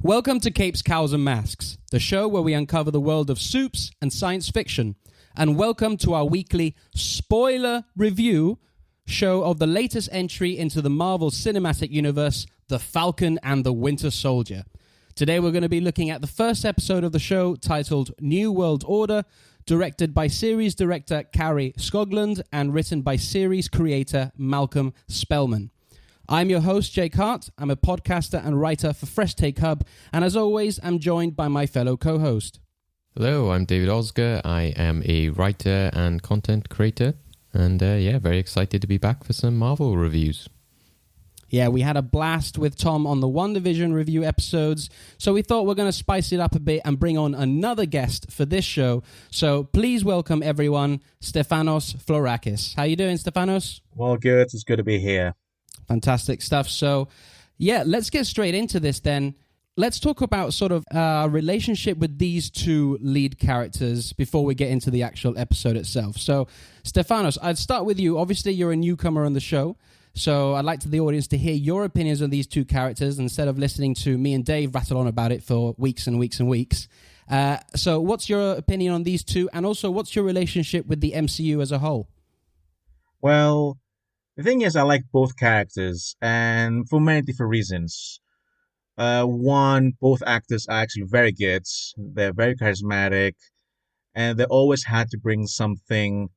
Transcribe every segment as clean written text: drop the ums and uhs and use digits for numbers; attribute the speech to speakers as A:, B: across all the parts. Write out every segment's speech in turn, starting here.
A: Welcome to Capes, Cows and Masks, the show where we uncover the world of soups and science fiction. And welcome to our weekly spoiler review show of the latest entry into the Marvel Cinematic Universe, The Falcon and the Winter Soldier. Today we're going to be looking at the first episode of the show titled New World Order, directed by series director Kari Skogland and written by series creator Malcolm Spellman. I'm your host, Jake Hart. I'm a podcaster and writer for Fresh Take Hub, and as always, I'm joined by my fellow co-host.
B: Hello, I'm David Osger. I am a writer and content creator, and very excited to be back for some Marvel reviews.
A: Yeah, we had a blast with Tom on the WandaVision review episodes, so we thought we're going to spice it up a bit and bring on another guest for this show. So please welcome everyone, Stefanos Florakis. How you doing, Stefanos?
C: Well, good. It's good to be here.
A: Fantastic stuff. So, yeah, let's get straight into this then. Let's talk about sort of our relationship with these two lead characters before we get into the actual episode itself. So, Stefanos, I'd start with you. Obviously, you're a newcomer on the show, so I'd like the audience to hear your opinions on these two characters instead of listening to me and Dave rattle on about it for weeks and weeks and weeks. So what's your opinion on these two, and also what's your relationship with the MCU as a whole?
C: Well, the thing is, I like both characters, and for many different reasons. One, both actors are actually very good. They're very charismatic, and they always had to bring something,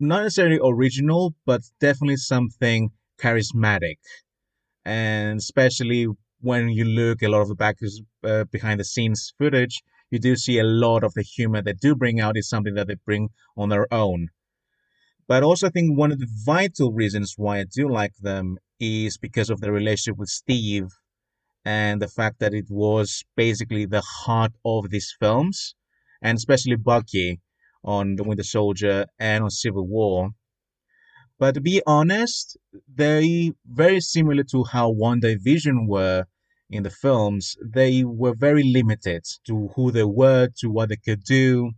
C: not necessarily original, but definitely something charismatic. And especially when you look at a lot of the behind the scenes footage, you do see a lot of the humor they do bring out is something that they bring on their own. But also, I think one of the vital reasons why I do like them is because of their relationship with Steve and the fact that it was basically the heart of these films, and especially Bucky on The Winter Soldier and on Civil War. But to be honest, they very similar to how WandaVision were in the films. They were very limited to who they were, to what they could do,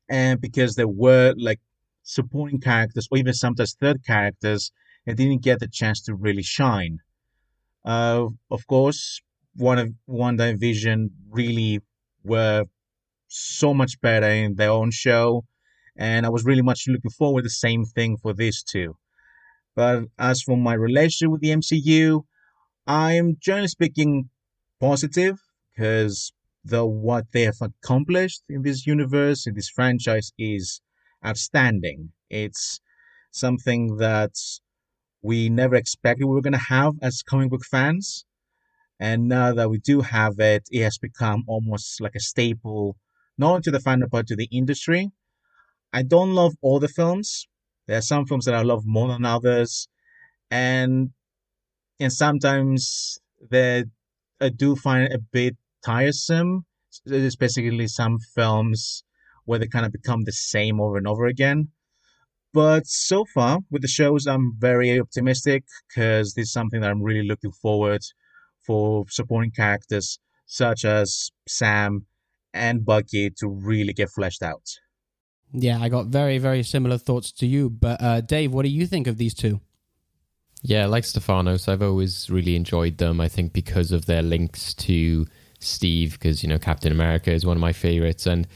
C: and because they were like supporting characters or even sometimes third characters, and didn't get the chance to really shine. Of course, WandaVision really were so much better in their own show, and I was really much looking forward to the same thing for this too. But as for my relationship with the MCU, I'm generally speaking positive, because what they have accomplished in this universe, in this franchise, is outstanding. It's something that we never expected we were going to have as comic book fans. And now that we do have it, it has become almost like a staple, not only to the fandom, but to the industry. I don't love all the films. There are some films that I love more than others. And sometimes I do find it a bit tiresome, especially some films where they kind of become the same over and over again. But so far, with the shows, I'm very optimistic, because this is something that I'm really looking forward for supporting characters such as Sam and Bucky to really get fleshed out.
A: Yeah, I got very, very similar thoughts to you. But Dave, what do you think of these two?
B: Yeah, like Stefanos, I've always really enjoyed them, I think, because of their links to Steve, because, Captain America is one of my favorites, and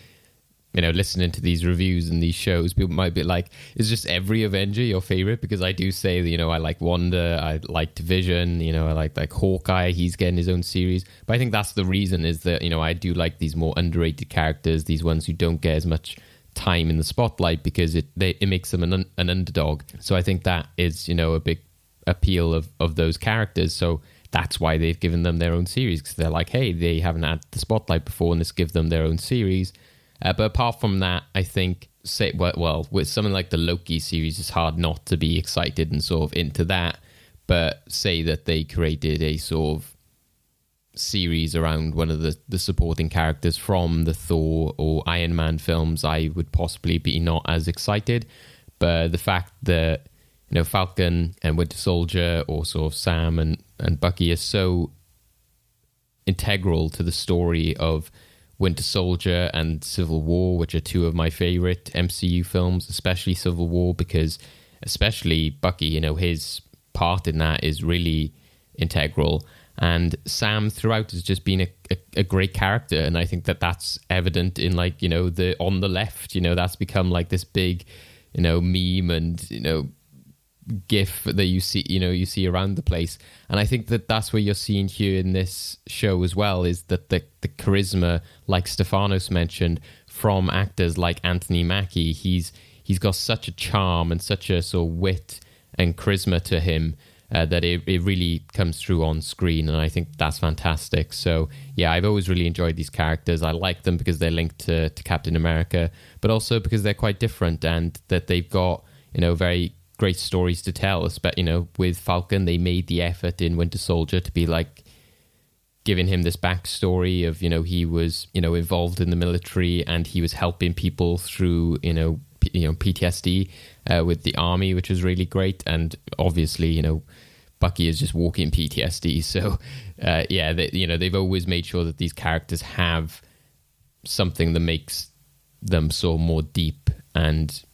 B: listening to these reviews and these shows, people might be like, is just every Avenger your favorite? Because I do say that, I like Wanda, I liked Vision, I like Hawkeye, he's getting his own series. But I think that's the reason, is that, I do like these more underrated characters, these ones who don't get as much time in the spotlight, because it makes them an underdog. So I think that is, a big appeal of those characters. So that's why they've given them their own series, because they're like, hey, they haven't had the spotlight before, and this gives them their own series. But apart from that, I think, with something like the Loki series, it's hard not to be excited and sort of into that. But say that they created a sort of series around one of the supporting characters from the Thor or Iron Man films, I would possibly be not as excited. But the fact that, Falcon and Winter Soldier, or sort of Sam and Bucky, are so integral to the story of Winter Soldier and Civil War, which are two of my favorite MCU films, especially Civil War, because especially Bucky, his part in that is really integral. And Sam throughout has just been a great character, and I think that that's evident in, like, you know, the on the left, you know, that's become like this big, you know, meme and, you know, gif that you see around the place. And I think that that's what you're seeing here in this show as well, is that the charisma, like Stefanos mentioned, from actors like Anthony Mackie, he's got such a charm and such a sort of wit and charisma to him that it really comes through on screen, and I think that's fantastic. So yeah, I've always really enjoyed these characters. I like them because they're linked to Captain America, but also because they're quite different and that they've got, you know, very great stories to tell. You know, with Falcon, they made the effort in Winter Soldier to be like giving him this backstory of, you know, he was, you know, involved in the military and he was helping people through, you know, PTSD with the army, which was really great. And obviously, you know, Bucky is just walking PTSD. So yeah, they've always made sure that these characters have something that makes them so more deep and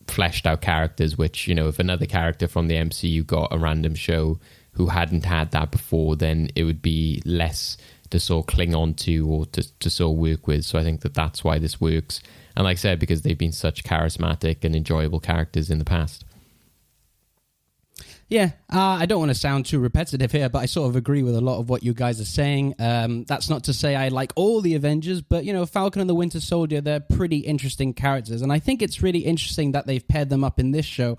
B: fleshed out characters, which, you know, if another character from the MCU got a random show who hadn't had that before, then it would be less to sort of cling on to or to sort of work with. So I think that that's why this works. And like I said, because they've been such charismatic and enjoyable characters in the past.
A: Yeah, I don't want to sound too repetitive here, but I sort of agree with a lot of what you guys are saying. That's not to say I like all the Avengers, but, you know, Falcon and the Winter Soldier, they're pretty interesting characters. And I think it's really interesting that they've paired them up in this show,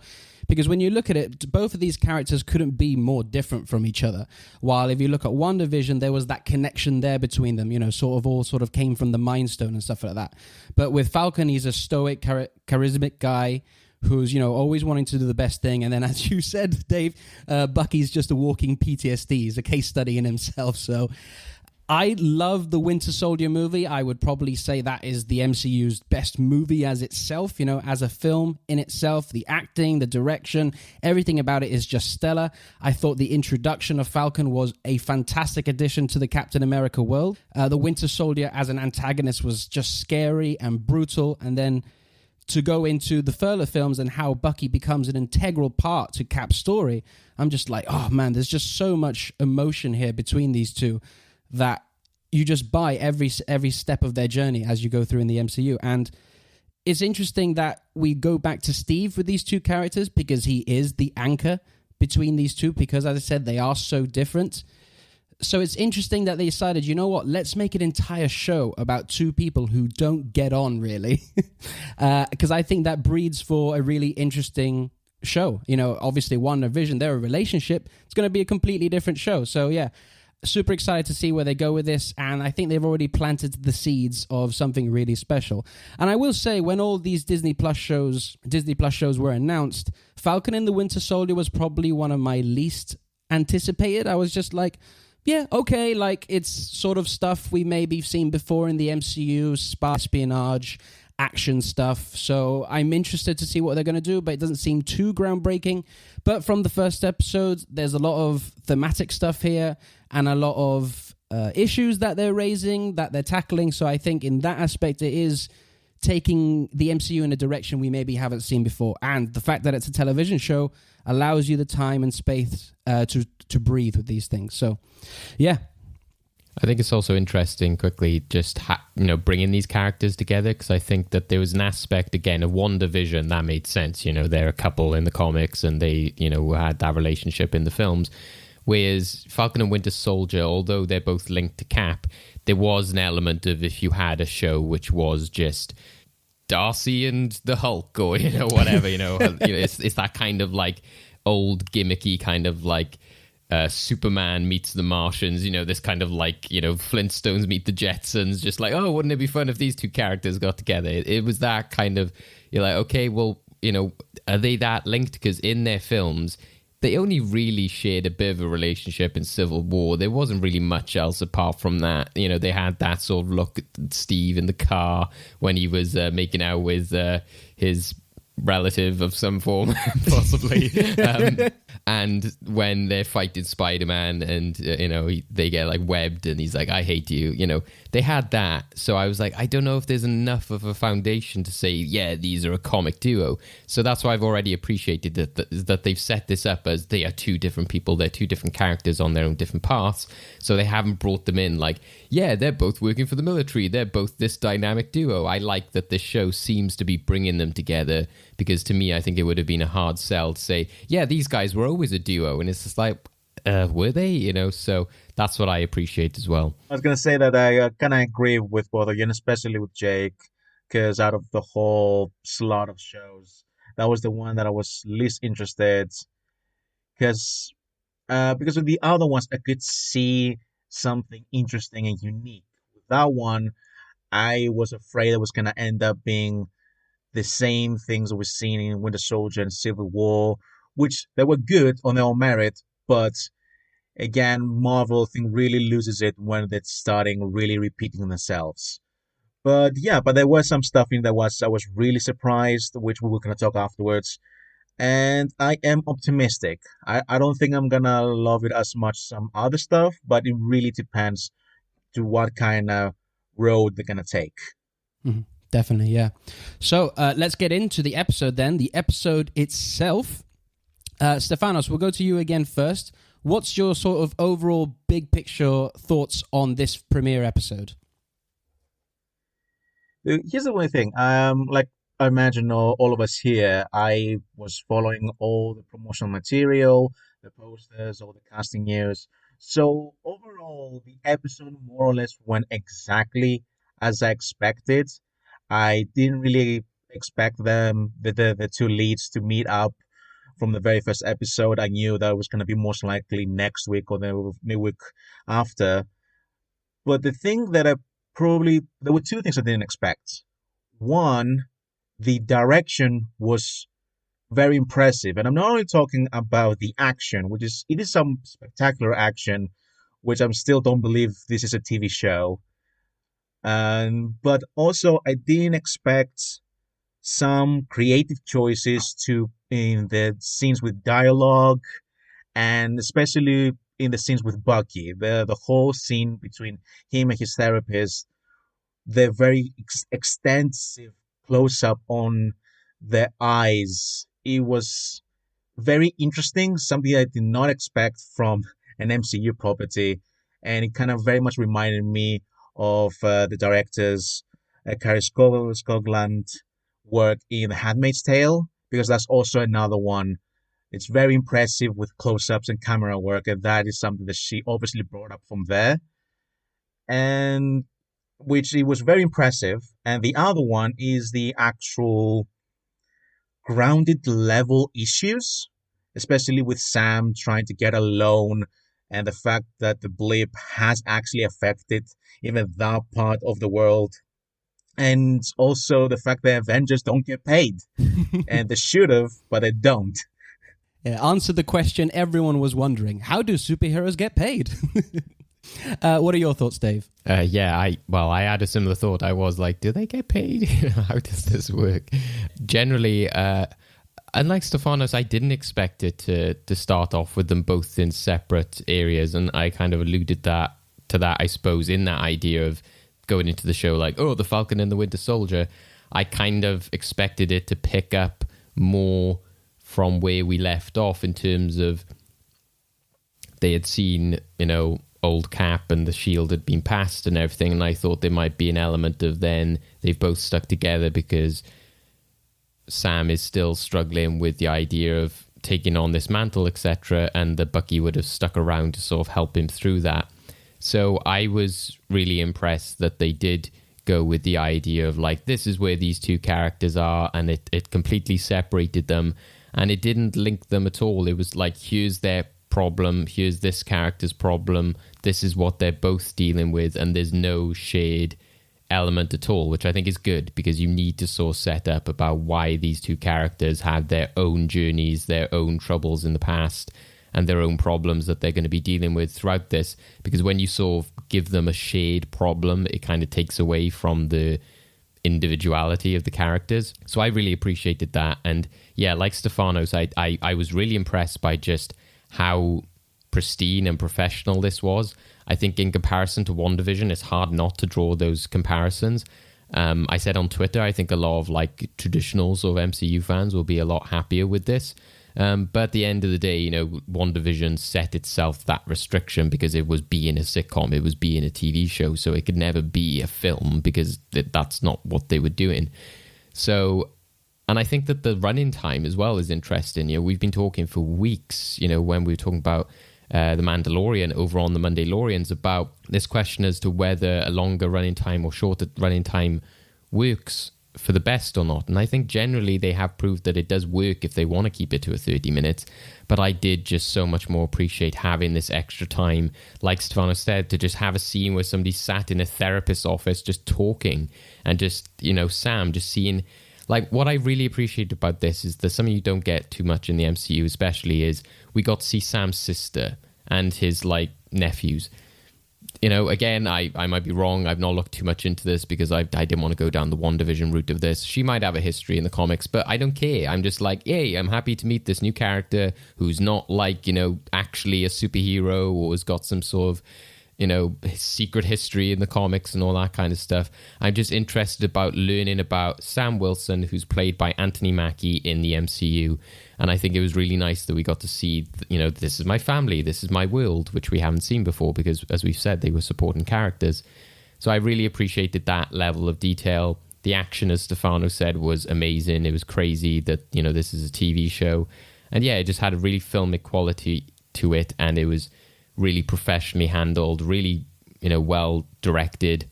A: because when you look at it, both of these characters couldn't be more different from each other. While if you look at WandaVision, there was that connection there between them, you know, all came from the Mind Stone and stuff like that. But with Falcon, he's a stoic, charismatic guy who's, you know, always wanting to do the best thing. And then, as you said, Dave, Bucky's just a walking PTSD. He's a case study in himself. So I love the Winter Soldier movie. I would probably say that is the MCU's best movie as itself, you know, as a film in itself. The acting, the direction, everything about it is just stellar. I thought the introduction of Falcon was a fantastic addition to the Captain America world. The Winter Soldier as an antagonist was just scary and brutal. And then to go into the further films and how Bucky becomes an integral part to Cap's story, I'm just like, oh man, there's just so much emotion here between these two that you just buy every step of their journey as you go through in the MCU. And it's interesting that we go back to Steve with these two characters, because he is the anchor between these two, because, as I said, they are so different. So it's interesting that they decided, you know what, let's make an entire show about two people who don't get on, really. Because I think that breeds for a really interesting show. You know, obviously, WandaVision, they're a relationship. It's going to be a completely different show. So, yeah, super excited to see where they go with this. And I think they've already planted the seeds of something really special. And I will say, when all these Disney Plus shows were announced, Falcon and the Winter Soldier was probably one of my least anticipated. I was just like, yeah, okay, like, it's sort of stuff we maybe seen before in the MCU, spy espionage, action stuff. So I'm interested to see what they're going to do, but it doesn't seem too groundbreaking. But from the first episode, there's a lot of thematic stuff here and a lot of issues that they're raising, that they're tackling. So I think in that aspect, it is taking the MCU in a direction we maybe haven't seen before. And the fact that it's a television show allows you the time and space to breathe with these things. So, yeah.
B: I think it's also interesting, quickly, just bringing these characters together, because I think that there was an aspect, again, of WandaVision that made sense. You know, they're a couple in the comics and they, you know, had that relationship in the films. Whereas Falcon and Winter Soldier, although they're both linked to Cap, there was an element of, if you had a show which was just Darcy and the Hulk, or, you know, whatever, you know, it's that kind of like old gimmicky kind of like Superman meets the Martians, you know, this kind of like, you know, Flintstones meet the Jetsons, just like, oh, wouldn't it be fun if these two characters got together? It was that kind of, you're like, okay, well, you know, are they that linked? Because in their films, they only really shared a bit of a relationship in Civil War. There wasn't really much else apart from that. You know, they had that sort of look at Steve in the car when he was making out with his relative of some form, possibly. And when they're fighting Spider-Man and, they get like webbed and he's like, I hate you, they had that. So I was like, I don't know if there's enough of a foundation to say, yeah, these are a comic duo. So that's why I've already appreciated that they've set this up as they are two different people. They're two different characters on their own different paths. So they haven't brought them in like, yeah, they're both working for the military. They're both this dynamic duo. I like that this show seems to be bringing them together, because to me, I think it would have been a hard sell to say, yeah, these guys were always a duo. And it's just like, were they? So that's what I appreciate as well.
C: I was going to say that I kind of agree with both of you, and especially with Jake, because out of the whole slot of shows, that was the one that I was least interested, because with the other ones, I could see something interesting and unique. With that one, I was afraid it was going to end up being the same things that we've seen in Winter Soldier and Civil War, which they were good on their own merit, but again, Marvel, I think, really loses it when they're starting really repeating themselves. But yeah, but there was some stuff in there I was really surprised, which we were going to talk afterwards. And I am optimistic. I don't think I'm going to love it as much as some other stuff, but it really depends to what kind of road they're going to take.
A: Mm-hmm. Definitely, yeah. So let's get into the episode then. The episode itself. Stefanos, we'll go to you again first. What's your sort of overall big picture thoughts on this premiere episode?
C: Here's the one thing. Like I imagine all of us here, I was following all the promotional material, the posters, all the casting news. So overall, the episode more or less went exactly as I expected. I didn't really expect the two leads to meet up from the very first episode. I knew that it was going to be most likely next week or the week after. But the thing that there were two things I didn't expect. One, the direction was very impressive. And I'm not only talking about the action, it is some spectacular action, which I still don't believe this is a TV show. But also, I didn't expect some creative choices in the scenes with dialogue, and especially in the scenes with Bucky. The whole scene between him and his therapist, the very extensive close-up on their eyes. It was very interesting, something I did not expect from an MCU property, and it kind of very much reminded me of the director's Kari Skogland work in The Handmaid's Tale, because that's also another one. It's very impressive with close-ups and camera work, and that is something that she obviously brought up from there, and which it was very impressive. And the other one is the actual grounded level issues, especially with Sam trying to get a loan, and the fact that the blip has actually affected even that part of the world. And also the fact that Avengers don't get paid. And they should have, but they don't.
A: Yeah, answer the question everyone was wondering. How do superheroes get paid? What are your thoughts, Dave?
B: I had a similar thought. I was like, do they get paid? How does this work? Generally, unlike Stefanos, I didn't expect it to start off with them both in separate areas. And I kind of alluded to that, I suppose, in that idea of going into the show like, oh, the Falcon and the Winter Soldier. I kind of expected it to pick up more from where we left off in terms of they had seen, old Cap and the shield had been passed and everything, and I thought there might be an element of then they've both stuck together because Sam is still struggling with the idea of taking on this mantle, etc., and that Bucky would have stuck around to sort of help him through that. So I was really impressed that they did go with the idea of like, this is where these two characters are, and it completely separated them, and it didn't link them at all. It was like, here's their problem, here's this character's problem, this is what they're both dealing with, and there's no shared element at all, which I think is good, because you need to sort of set up about why these two characters have their own journeys, their own troubles in the past, and their own problems that they're going to be dealing with throughout this. Because when you sort of give them a shared problem, it kind of takes away from the individuality of the characters. So I really appreciated that. And yeah, like Stefanos, I was really impressed by just how pristine and professional this was. I think in comparison to WandaVision, it's hard not to draw those comparisons. I said on Twitter, I think a lot of like traditional sort of MCU fans will be a lot happier with this. But at the end of the day, WandaVision set itself that restriction because it was being a sitcom, it was being a TV show, so it could never be a film because that's not what they were doing. So, and I think that the running time as well is interesting. We've been talking for weeks, when we were talking about The Mandalorian over on the Mandalorians about this question as to whether a longer running time or shorter running time works for the best or not. And I think generally they have proved that it does work if they want to keep it to a 30 minutes. But I did just so much more appreciate having this extra time, like Stefanos said, to just have a scene where somebody sat in a therapist's office just talking and just, Sam just seeing. Like, what I really appreciate about this is that something you don't get too much in the MCU especially is we got to see Sam's sister and his, nephews. Again, I might be wrong. I've not looked too much into this because I didn't want to go down the WandaVision route of this. She might have a history in the comics, but I don't care. I'm just like, yay, I'm happy to meet this new character who's not actually a superhero or has got some sort of secret history in the comics and all that kind of stuff. I'm just interested about learning about Sam Wilson, who's played by Anthony Mackie in the MCU. And I think it was really nice that we got to see, this is my family, this is my world, which we haven't seen before because, as we've said, they were supporting characters. So I really appreciated that level of detail. The action, as Stefano said, was amazing. It was crazy that, this is a TV show. And yeah, it just had a really filmic quality to it. And it was really professionally handled, really, well directed.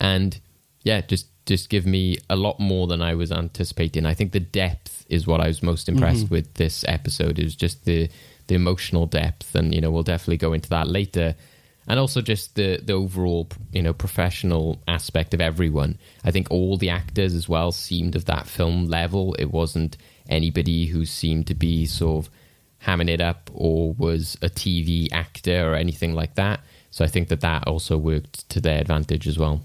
B: And yeah, just give me a lot more than I was anticipating. I think the depth is what I was most impressed with this episode. It was just the emotional depth, and we'll definitely go into that later. And also just the overall professional aspect of everyone. I think all the actors as well seemed of that film level. It wasn't anybody who seemed to be sort of hamming it up or was a TV actor or anything like that. So I think that also worked to their advantage as well.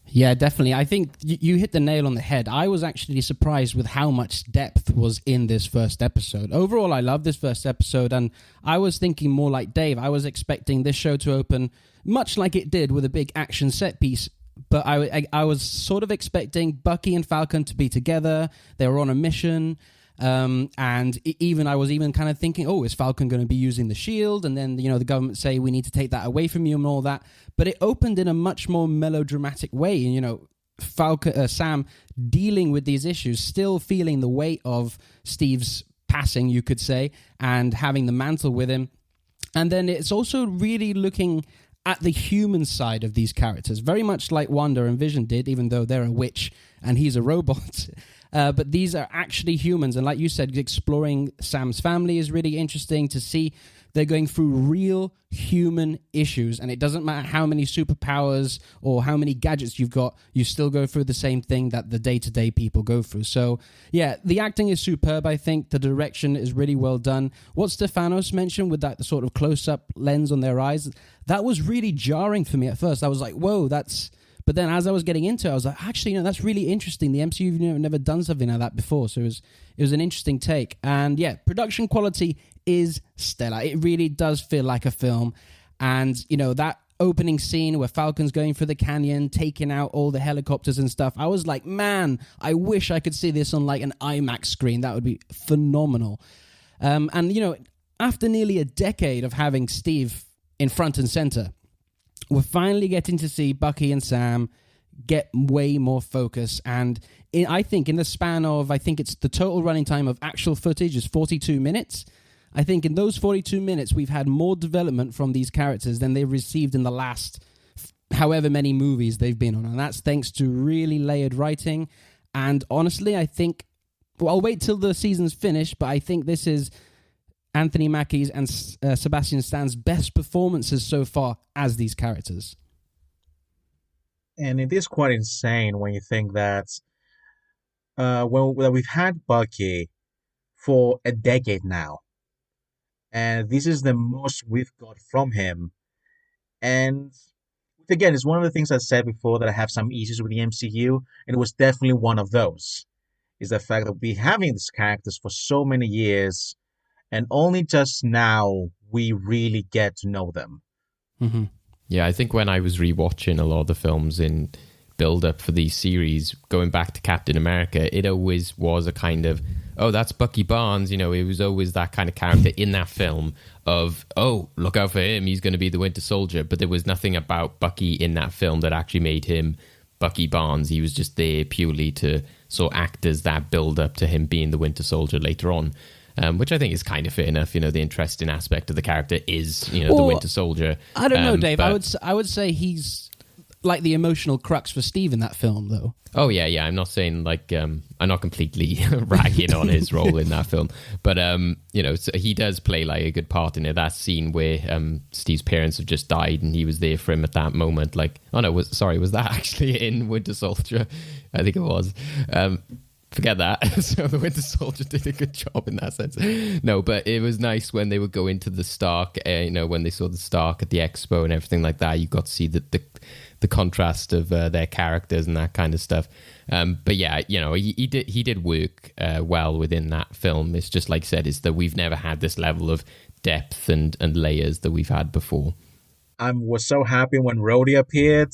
A: Yeah, definitely. I think you hit the nail on the head. I was actually surprised with how much depth was in this first episode. Overall, I love this first episode, and I was thinking more like Dave. I was expecting this show to open much like it did with a big action set piece, but I was sort of expecting Bucky and Falcon to be together. They were on a mission. And I was even kind of thinking, is Falcon going to be using the shield? And then, the government say we need to take that away from you and all that. But it opened in a much more melodramatic way. And, Sam dealing with these issues, still feeling the weight of Steve's passing, you could say, and having the mantle with him. And then it's also really looking at the human side of these characters, very much like Wanda and Vision did, even though they're a witch and he's a robot. But these are actually humans. And like you said, exploring Sam's family is really interesting to see. They're going through real human issues. And it doesn't matter how many superpowers or how many gadgets you've got, you still go through the same thing that the day-to-day people go through. So, yeah, the acting is superb, I think. The direction is really well done. What Stefanos mentioned with that sort of close-up lens on their eyes, that was really jarring for me at first. I was like, whoa, that's... But then as I was getting into it, I was like, actually, that's really interesting. The MCU have never done something like that before. So it was an interesting take. And yeah, production quality is stellar. It really does feel like a film. And, that opening scene where Falcon's going through the canyon, taking out all the helicopters and stuff, I was like, man, I wish I could see this on an IMAX screen. That would be phenomenal. After nearly a decade of having Steve in front and center, we're finally getting to see Bucky and Sam get way more focus. And I think in the span of, it's the total running time of actual footage is 42 minutes. I think in those 42 minutes, we've had more development from these characters than they've received in the last however many movies they've been on. And that's thanks to really layered writing. And honestly, I think, I'll wait till the season's finished, but I think this is Anthony Mackie's and Sebastian Stan's best performances so far as these characters.
C: And it is quite insane when you think that we've had Bucky for a decade now, and this is the most we've got from him. And Again, it's one of the things I said before that I have some issues with the MCU, and it was definitely one of those. Is the fact that we having these characters for so many years, and only just now we really get to know them.
A: Mm-hmm.
B: Yeah, I think when I was rewatching a lot of the films in build up for these series, going back to Captain America, it always was a kind of, oh, that's Bucky Barnes. It was always that kind of character in that film of, oh, look out for him, he's going to be the Winter Soldier. But there was nothing about Bucky in that film that actually made him Bucky Barnes. He was just there purely to sort of act as that build up to him being the Winter Soldier later on. Which I think is kind of fair enough. The interesting aspect of the character is, the Winter Soldier.
A: I don't know, Dave. I would say he's like the emotional crux for Steve in that film, though.
B: Oh yeah. I'm not saying I'm not completely ragging on his role in that film, but so he does play like a good part in it. That scene where Steve's parents have just died and he was there for him at that moment. Was that actually in Winter Soldier? I think it was. Forget that. So the Winter Soldier did a good job in that sense. No, but it was nice when they would go into the Stark, when they saw the Stark at the expo and everything like that, you got to see the contrast of their characters and that kind of stuff. But yeah, he did work well within that film. It's just like I said, is that we've never had this level of depth and layers that we've had before.
C: I was so happy when Rhodey appeared.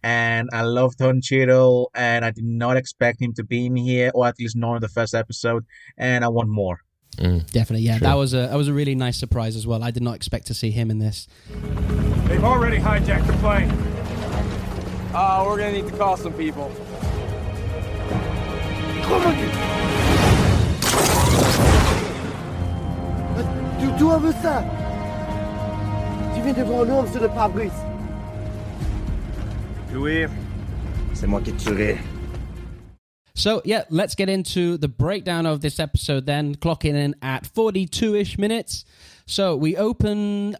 C: And I love Don Cheadle, and I did not expect him to be in here, or at least not in the first episode, and I want more.
A: Definitely, yeah.
B: Sure.
A: That was a really nice surprise as well. I did not expect to see him in this.
D: They've already hijacked the plane. We're gonna need to call some people.
E: D'où on veut ça? Tu viens de voir un homme sur le pare-brise.
D: Oui, c'est moi qui tuerai.
A: So, yeah, let's get into the breakdown of this episode then, clocking in at 42-ish minutes. So, we open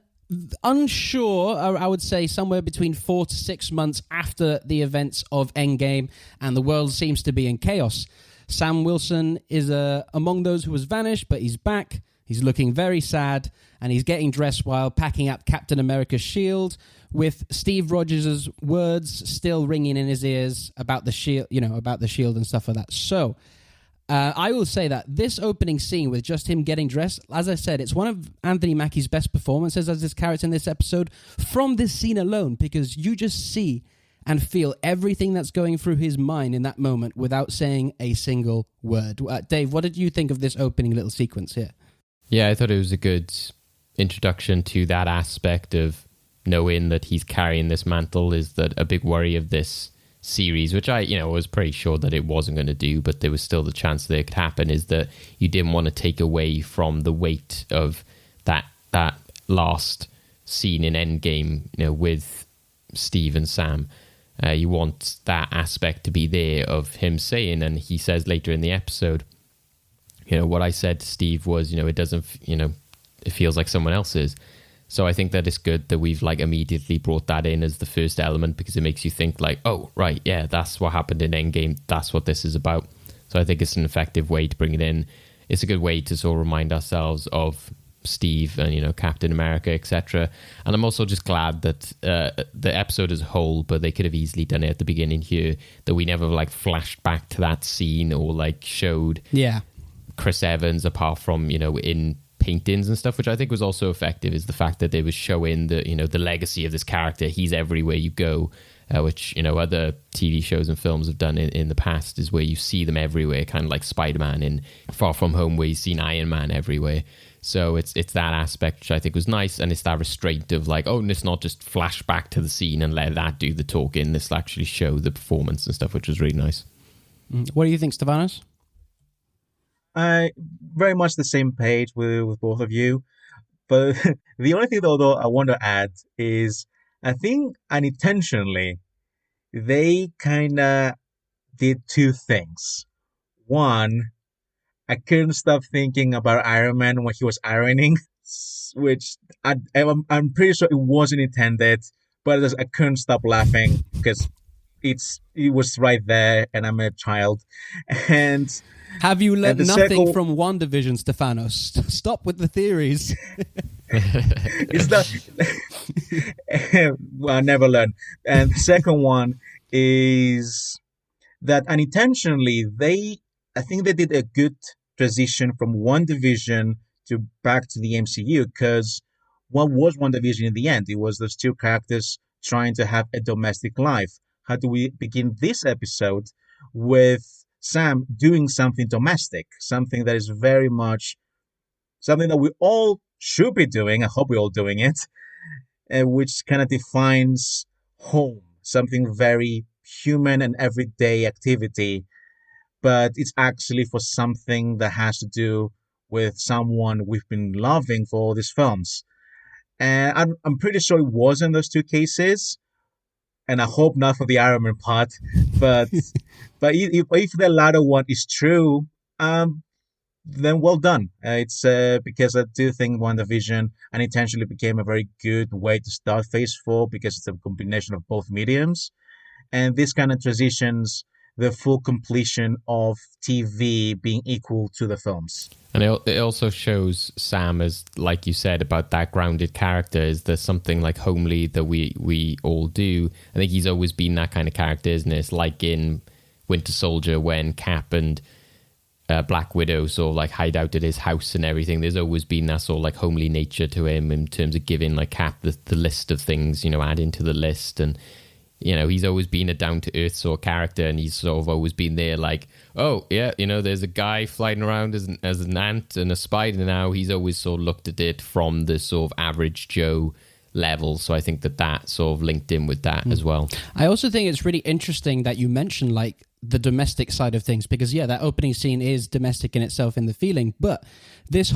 A: unsure, I would say somewhere between 4 to 6 months after the events of Endgame, and the world seems to be in chaos. Sam Wilson is among those who has vanished, but he's back. He's looking very sad, and he's getting dressed while packing up Captain America's shield, with Steve Rogers' words still ringing in his ears about the shield, about the shield and stuff like that. So, I will say that this opening scene with just him getting dressed, as I said, it's one of Anthony Mackie's best performances as this character in this episode from this scene alone, because you just see and feel everything that's going through his mind in that moment without saying a single word. Dave, what did you think of this opening little sequence here?
B: Yeah, I thought it was a good introduction to that aspect of knowing that he's carrying this mantle. Is that a big worry of this series, which I was pretty sure that it wasn't going to do, but there was still the chance that it could happen, is that you didn't want to take away from the weight of that last scene in Endgame, with Steve and Sam. You want that aspect to be there of him saying, and he says later in the episode, what I said to Steve was, it doesn't, it feels like someone else's. So I think that it's good that we've immediately brought that in as the first element, because it makes you think oh, right, yeah, that's what happened in Endgame. That's what this is about. So I think it's an effective way to bring it in. It's a good way to sort of remind ourselves of Steve and, Captain America, etc. And I'm also just glad that the episode as a whole, but they could have easily done it at the beginning here, that we never flashed back to that scene or showed Chris Evans, apart from, in paintings and stuff, which I think was also effective, is the fact that they was showing the legacy of this character. He's everywhere you go, which other TV shows and films have done in the past, is where you see them everywhere, kind of like Spider-Man in Far From Home, where you've seen Iron Man everywhere. So it's that aspect which I think was nice, and it's that restraint of it's not just flash back to the scene and let that do the talking. This will actually show the performance and stuff, which was really nice.
A: What do you think, Stefanos?
C: I very much the same page with both of you, but the only thing though I want to add is I think unintentionally they kind of did two things. One, I couldn't stop thinking about Iron Man when he was ironing, which I'm pretty sure it wasn't intended, but I couldn't stop laughing because it was right there, and I'm a child. And
A: have you learned nothing from WandaVision, Stefanos? Stop with the theories.
C: It's the well, I never learn. And the second one is that unintentionally I think they did a good transition from WandaVision to back to the MCU, because what was WandaVision in the end? It was those two characters trying to have a domestic life. How do we begin this episode with Sam doing something domestic, something that is very much something that we all should be doing? I hope we're all doing it, which kind of defines home, something very human and everyday activity, but it's actually for something that has to do with someone we've been loving for all these films. And I'm pretty sure it was in those two cases, and I hope not for the Iron Man part. But if the latter one is true, then well done. It's because I do think WandaVision unintentionally became a very good way to start Phase 4, because it's a combination of both mediums. And this kind of transitions the full completion of TV being equal to the films.
B: And it also shows Sam as, like you said, about that grounded character. Is there something like homely that we all do? I think he's always been that kind of character, isn't it? It's like in Winter Soldier when Cap and Black Widow sort of like hide out at his house and everything. There's always been that sort of like homely nature to him in terms of giving like Cap the list of things, adding to the list. And he's always been a down-to-earth sort of character, and he's sort of always been there like, oh, yeah, there's a guy flying around as an ant and a spider now. He's always sort of looked at it from the sort of average Joe level. So I think that sort of linked in with that as well.
A: I also think it's really interesting that you mentioned, like, the domestic side of things, because that opening scene is domestic in itself in the feeling, but this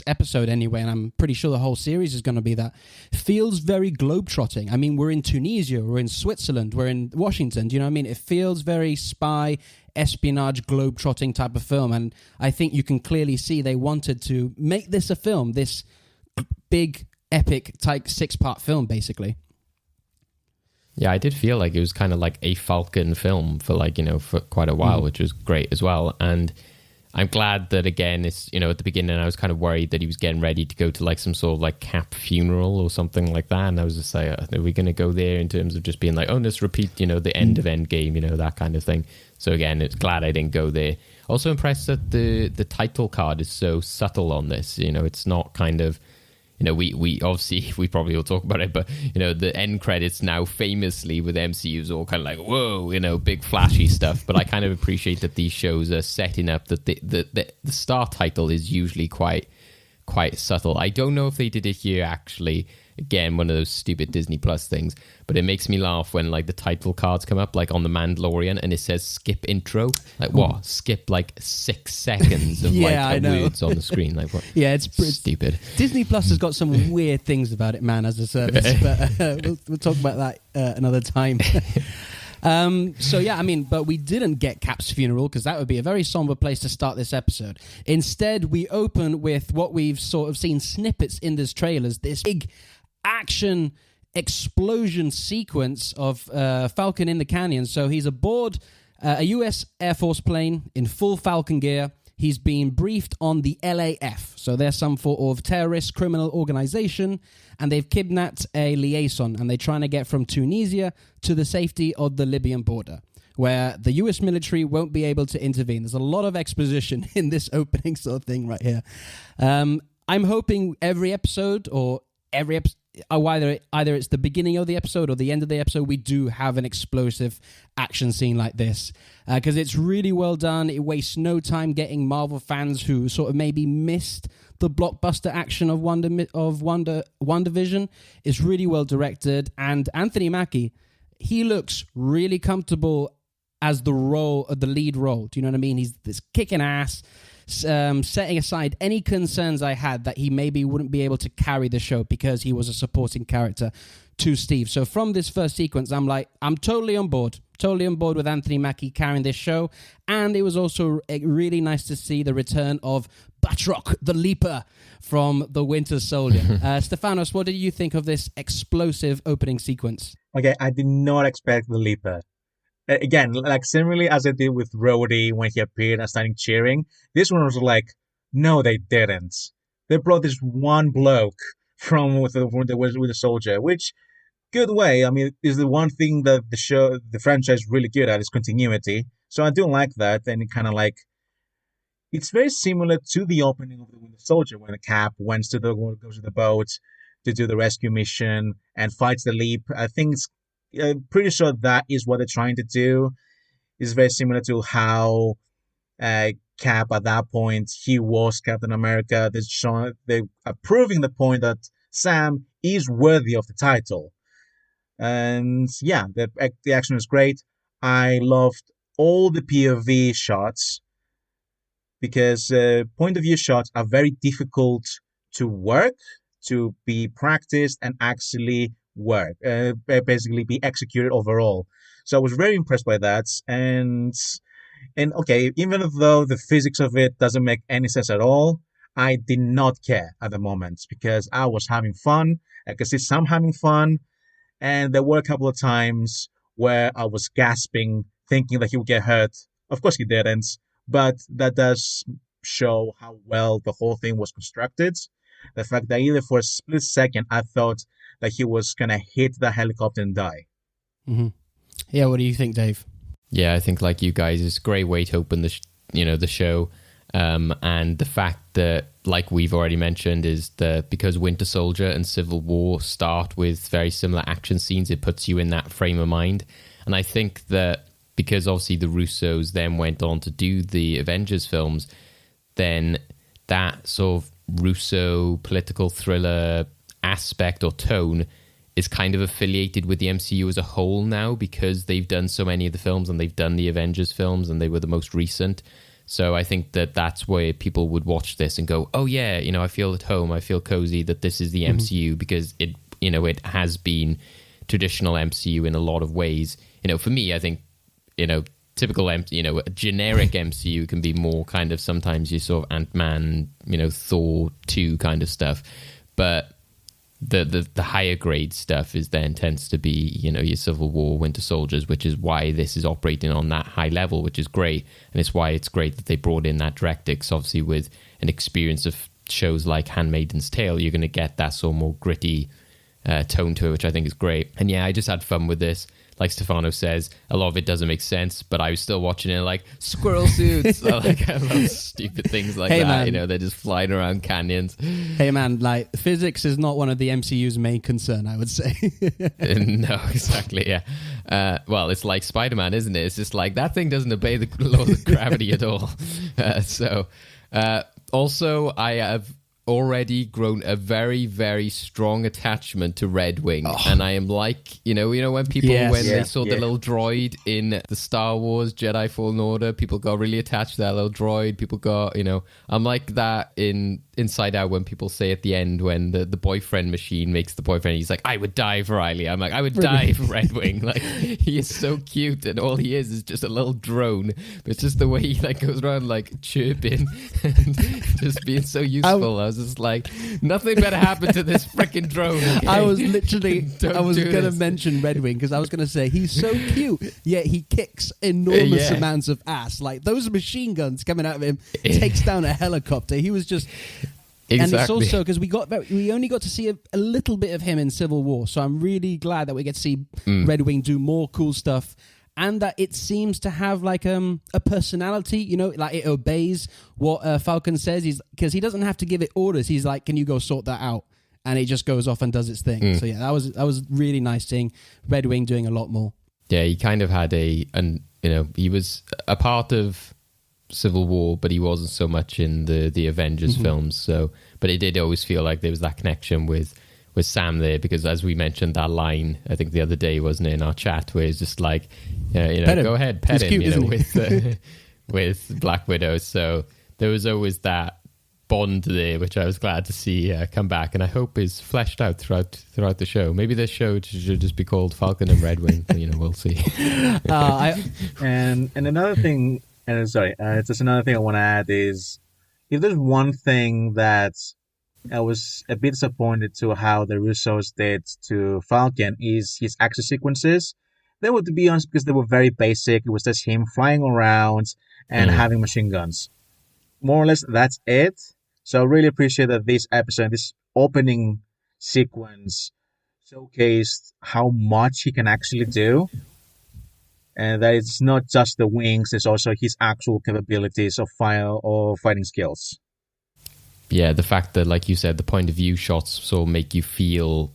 A: episode anyway, and I'm pretty sure the whole series is going to be that, feels very globetrotting. I mean, we're in Tunisia, we're in Switzerland, we're in Washington, do you know what I mean? It feels very spy, espionage, globetrotting type of film, and I think you can clearly see they wanted to make this a film, this big, epic type 6-part film, basically.
B: Yeah, I did feel like it was kind of like a Falcon film for for quite a while, which was great as well. And I'm glad that, again, it's, at the beginning I was kind of worried that he was getting ready to go to like some sort of like Cap funeral or something like that. And I was just like, are we going to go there in terms of just being like, oh, let's repeat, the end of Endgame, that kind of thing. So again, it's glad I didn't go there. Also impressed that the title card is so subtle on this. It's not kind of, we obviously, we probably will talk about it, but, the end credits now famously with MCU is all kind of like, whoa, big flashy stuff. But I kind of appreciate that these shows are setting up that the star title is usually quite subtle. I don't know if they did it here, actually. Again, one of those stupid Disney Plus things. But it makes me laugh when, like, the title cards come up, like on The Mandalorian, and it says skip intro. Like, what? Skip, like, 6 seconds of, words on the screen. Like, what?
A: Yeah, it's
B: stupid.
A: Disney Plus has got some weird things about it, man, as a service. But we'll talk about that another time. But we didn't get Cap's funeral, because that would be a very somber place to start this episode. Instead, we open with what we've sort of seen snippets in this trailers, this big action explosion sequence of Falcon in the canyon. So he's aboard a US Air Force plane in full Falcon gear. He's being briefed on the LAF. So they're some sort of terrorist criminal organization, and they've kidnapped a liaison, and they're trying to get from Tunisia to the safety of the Libyan border, where the US military won't be able to intervene. There's a lot of exposition in this opening sort of thing right here. I'm hoping every episode, either it's the beginning of the episode or the end of the episode, we do have an explosive action scene like this, because it's really well done. It wastes no time getting Marvel fans who sort of maybe missed the blockbuster action of WandaVision. It's really well directed, and Anthony Mackie, he looks really comfortable as the lead role. Do you know what I mean? He's this kicking ass, setting aside any concerns I had that he maybe wouldn't be able to carry the show because he was a supporting character to Steve. So from this first sequence, I'm totally on board with Anthony Mackie carrying this show. And it was also really nice to see the return of Batroc the Leaper from the Winter Soldier. Stefanos, what did you think of this explosive opening sequence?
C: Okay, I did not expect the Leaper. Again, like similarly as I did with Rhodey when he appeared and started cheering, this one was like, no, they didn't. they brought this one bloke with the soldier, which good way. I mean, is the one thing that the franchise is really good at is continuity. So I do like that, and it kind of like it's very similar to the opening of the Winter Soldier when the Cap goes to the boat to do the rescue mission and fights the Leap. I think pretty sure that is what they're trying to do. It's very similar to how Cap at that point he was Captain America. They're proving the point that Sam is worthy of the title. And yeah, the action was great. I loved all the POV shots because point of view shots are very difficult to work, to be practiced, and actually work, basically be executed overall. So I was very impressed by that. And okay, even though the physics of it doesn't make any sense at all, I did not care at the moment because I was having fun. I could see Sam having fun. And there were a couple of times where I was gasping, thinking that he would get hurt. Of course he didn't, but that does show how well the whole thing was constructed. The fact that even for a split second, I thought that he was going to hit the helicopter and die.
A: Mm-hmm. Yeah, what do you think, Dave?
B: Yeah, I think like you guys, it's a great way to open the show. And the fact that, like we've already mentioned, is that because Winter Soldier and Civil War start with very similar action scenes, it puts you in that frame of mind. And I think that because obviously the Russos then went on to do the Avengers films, then that sort of Russo political thriller aspect or tone is kind of affiliated with the MCU as a whole now because they've done so many of the films and they've done the Avengers films and they were the most recent. So I think that that's where people would watch this and go, oh yeah, I feel at home, I feel cozy that this is the MCU because it has been traditional MCU in a lot of ways. For me, I think, typical, generic MCU can be more kind of sometimes your sort of Ant-Man, Thor 2 kind of stuff. But the higher grade stuff tends to be, your Civil War, Winter Soldiers, which is why this is operating on that high level, which is great. And it's why it's great that they brought in that director, because obviously with an experience of shows like Handmaid's Tale, you're going to get that sort of more gritty tone to it, which I think is great. And yeah, I just had fun with this. Like Stefano says, a lot of it doesn't make sense, but I was still watching it like squirrel suits. I love stupid things like that. Man. They're just flying around canyons.
A: Hey man, like physics is not one of the MCU's main concern, I would say.
B: No, exactly. Yeah. Well, it's like Spider-Man, isn't it? It's just like that thing doesn't obey the laws of gravity at all. Also, I have already grown a very, very strong attachment to Red Wing. And I am like, when people, they saw the little droid in the Star Wars Jedi Fallen Order, people got really attached to that little droid. People got, I'm like that in Inside Out when people say at the end when the boyfriend machine makes the boyfriend, he's like, I would die for Riley. I'm like, I would die for Red Wing. Like, he is so cute and all he is just a little drone. But it's just the way he goes around chirping and just being so useful. I was just like, nothing better happened to this freaking drone. Okay?
A: I was going to mention Red Wing because I was going to say he's so cute, yet he kicks enormous amounts of ass. Like those machine guns coming out of him takes down a helicopter. He was just... Exactly. And it's also because we only got to see a little bit of him in Civil War, so I'm really glad that we get to see Red Wing do more cool stuff. And that it seems to have a personality, it obeys what Falcon says. Because he doesn't have to give it orders. He's like, "Can you go sort that out?" And it just goes off and does its thing. So yeah, that was really nice seeing Red Wing doing a lot more.
B: Yeah, he kind of had he was a part of Civil War, but he wasn't so much in the Avengers films. So, but it did always feel like there was that connection with Sam there, because as we mentioned that line, I think the other day, wasn't it, in our chat, where it's just like, go ahead, pet him, cute, with Black Widow. So there was always that bond there, which I was glad to see come back, and I hope is fleshed out throughout the show. Maybe this show should just be called Falcon and Red Wing. We'll see.
C: And another thing, just another thing I want to add is, if there's one thing that I was a bit disappointed to how the Russos did to Falcon is his action sequences. They were, to be honest, because they were very basic. It was just him flying around and having machine guns. More or less, that's it. So I really appreciate that this episode, this opening sequence, showcased how much he can actually do, and that it's not just the wings; it's also his actual capabilities of fire or fighting skills.
B: Yeah, the fact that, like you said, the point of view shots sort of make you feel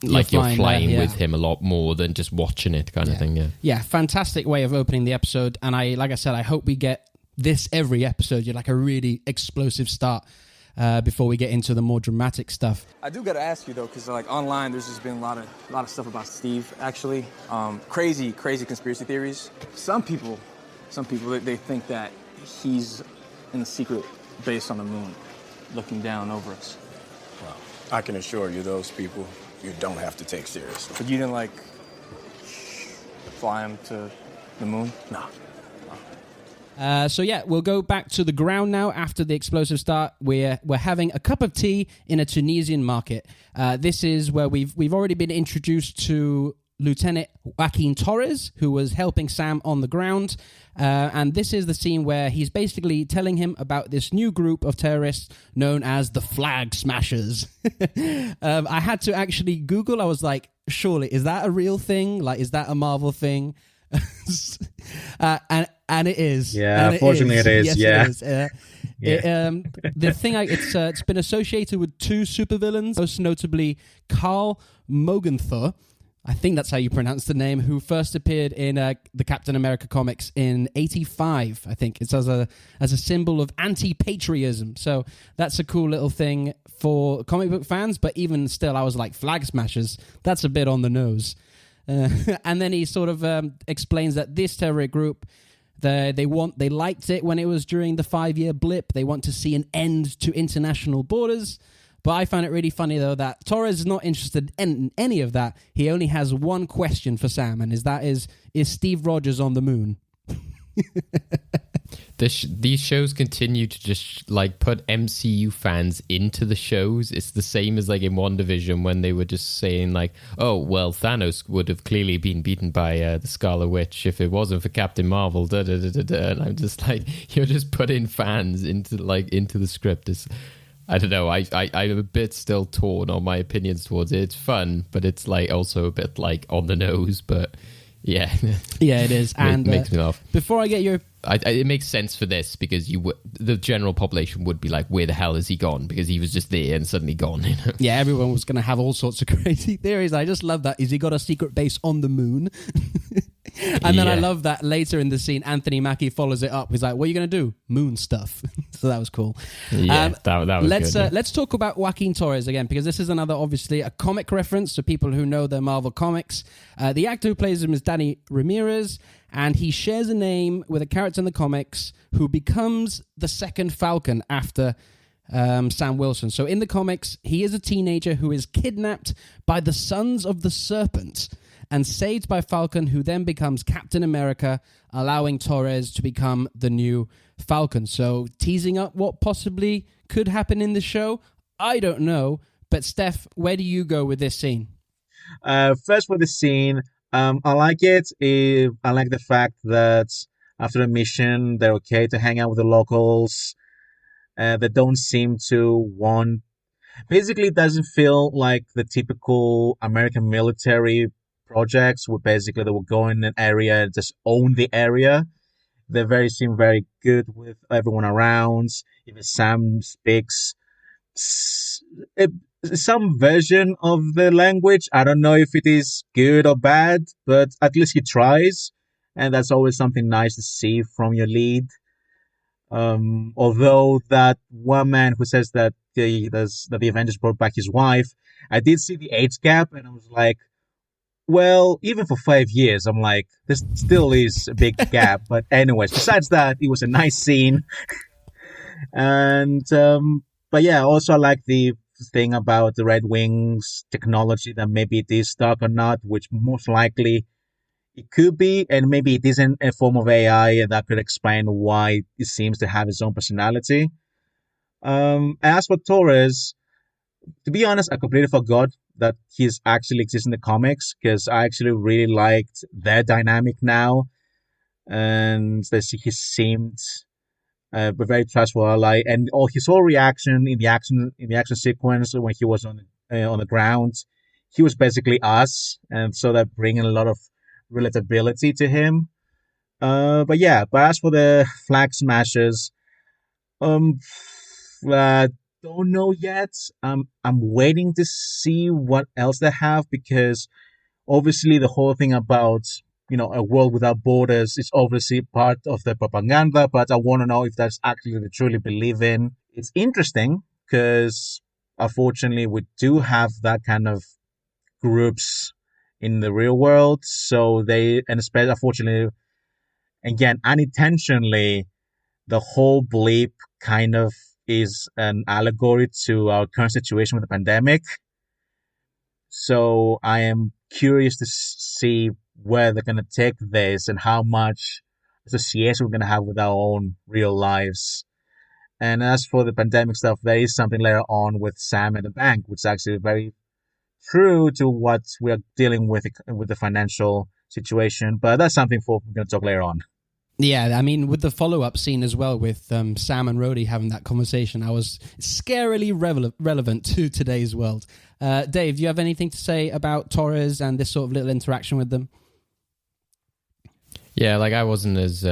B: like you're flying with him a lot more than just watching it, kind of thing.
A: Yeah, fantastic way of opening the episode, and like I said, I hope we get this every episode. You're like a really explosive start before we get into the more dramatic stuff.
D: I do gotta ask you though, because like online, there's just been a lot of stuff about Steve. Actually, crazy conspiracy theories. Some people, they think that he's in the secret base on the moon, looking down over us.
F: Well, I can assure you, those people you don't have to take seriously.
D: But you didn't like fly him to the moon?
F: No.
A: So yeah, we'll go back to the ground now after the explosive start. We're having a cup of tea in a Tunisian market. This is where we've already been introduced to Lieutenant Joaquin Torres, who was helping Sam on the ground. And this is the scene where he's basically telling him about this new group of terrorists known as the Flag Smashers. I had to actually Google. I was like, surely, is that a real thing? Like, is that a Marvel thing? And it is.
C: Yeah, unfortunately it is.
A: Yes,
C: yeah.
A: it is. The thing, it's been associated with two supervillains, most notably Carl Mogenthor. I think that's how you pronounce the name, who first appeared in the Captain America comics in '85. I think it's as a symbol of anti-patriotism. So that's a cool little thing for comic book fans. But even still, I was like, Flag Smashers. That's a bit on the nose. And then he sort of explains that this terrorist group, they liked it when it was during the 5-year blip. They want to see an end to international borders. But I found it really funny, though, that Torres is not interested in any of that. He only has one question for Sam, and is Steve Rogers on the moon?
B: These shows continue to just like put MCU fans into the shows. It's the same as like in WandaVision when they were just saying like, oh, well, Thanos would have clearly been beaten by the Scarlet Witch if it wasn't for Captain Marvel. Da, da, da, da, da. And I'm just like, you're just putting fans into the script. I don't know. I'm a bit still torn on my opinions towards it. It's fun, but it's like also a bit like on the nose. But yeah,
A: yeah, it is. And
B: makes me laugh.
A: Before I get your,
B: it makes sense for this because the general population would be like, where the hell is he gone? Because he was just there and suddenly gone. You know?
A: Yeah, everyone was going to have all sorts of crazy theories. I just love that. Is he got a secret base on the moon? And then I love that later in the scene, Anthony Mackie follows it up. He's like, what are you going to do? Moon stuff. So that was cool.
B: Yeah, that was good.
A: Let's talk about Joaquin Torres again, because this is another, obviously, a comic reference to people who know their Marvel comics. The actor who plays him is Danny Ramirez, and he shares a name with a character in the comics who becomes the second Falcon after Sam Wilson. So in the comics, he is a teenager who is kidnapped by the Sons of the Serpent and saved by Falcon, who then becomes Captain America, allowing Torres to become the new Falcon. So teasing up what possibly could happen in the show, I don't know. But Steph, where do you go with this scene?
C: First for the scene, I like it. I like the fact that after a mission, they're okay to hang out with the locals. They don't seem to want... Basically, it doesn't feel like the typical American military projects where basically they will go in an area and just own the area. They seem very good with everyone around. Even Sam speaks some version of the language. I don't know if it is good or bad, but at least he tries, and that's always something nice to see from your lead. Although that one man who says that the Avengers brought back his wife, I did see the age gap, and I was like, well, even for 5 years, I'm like, this still is a big gap. But anyways, besides that, it was a nice scene. And, but yeah, also I like the thing about the Red Wings technology, that maybe it is stuck or not, which most likely it could be. And maybe it isn't a form of AI, and that could explain why it seems to have its own personality. As for Torres, to be honest, I completely forgot that he's actually exists in the comics, because I actually really liked their dynamic now, and he seemed but very trustful. Like, and all his whole reaction in the action sequence when he was on the ground, he was basically us, and so that bringing a lot of relatability to him. But yeah, but as for the flag smashers, um, don't know yet. I'm waiting to see what else they have, because obviously the whole thing about a world without borders is obviously part of the propaganda, but I want to know if that's actually what they truly believe in. It's interesting because unfortunately we do have that kind of groups in the real world, so and especially unfortunately, again, unintentionally, the whole bleep kind of is an allegory to our current situation with the pandemic. So I am curious to see where they're going to take this and how much association we're going to have with our own real lives. And as for the pandemic stuff, there is something later on with Sam and the bank, which is actually very true to what we're dealing with the financial situation. But that's something we're going to talk later on.
A: Yeah, I mean, with the follow-up scene as well, with Sam and Rhodey having that conversation, I was scarily relevant to today's world. Dave, do you have anything to say about Torres and this sort of little interaction with them?
B: Yeah, like I wasn't as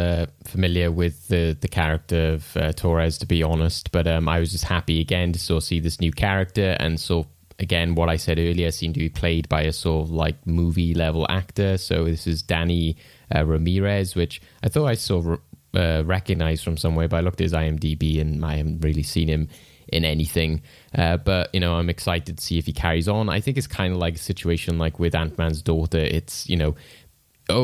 B: familiar with the character of Torres, to be honest, but I was just happy again to sort of see this new character, and so again, what I said earlier seemed to be played by a sort of like movie-level actor. So this is Danny Ramirez, which I thought I sort of recognized from somewhere, but I looked at his IMDb and I haven't really seen him in anything. But, I'm excited to see if he carries on. I think it's kind of like a situation like with Ant-Man's daughter. It's,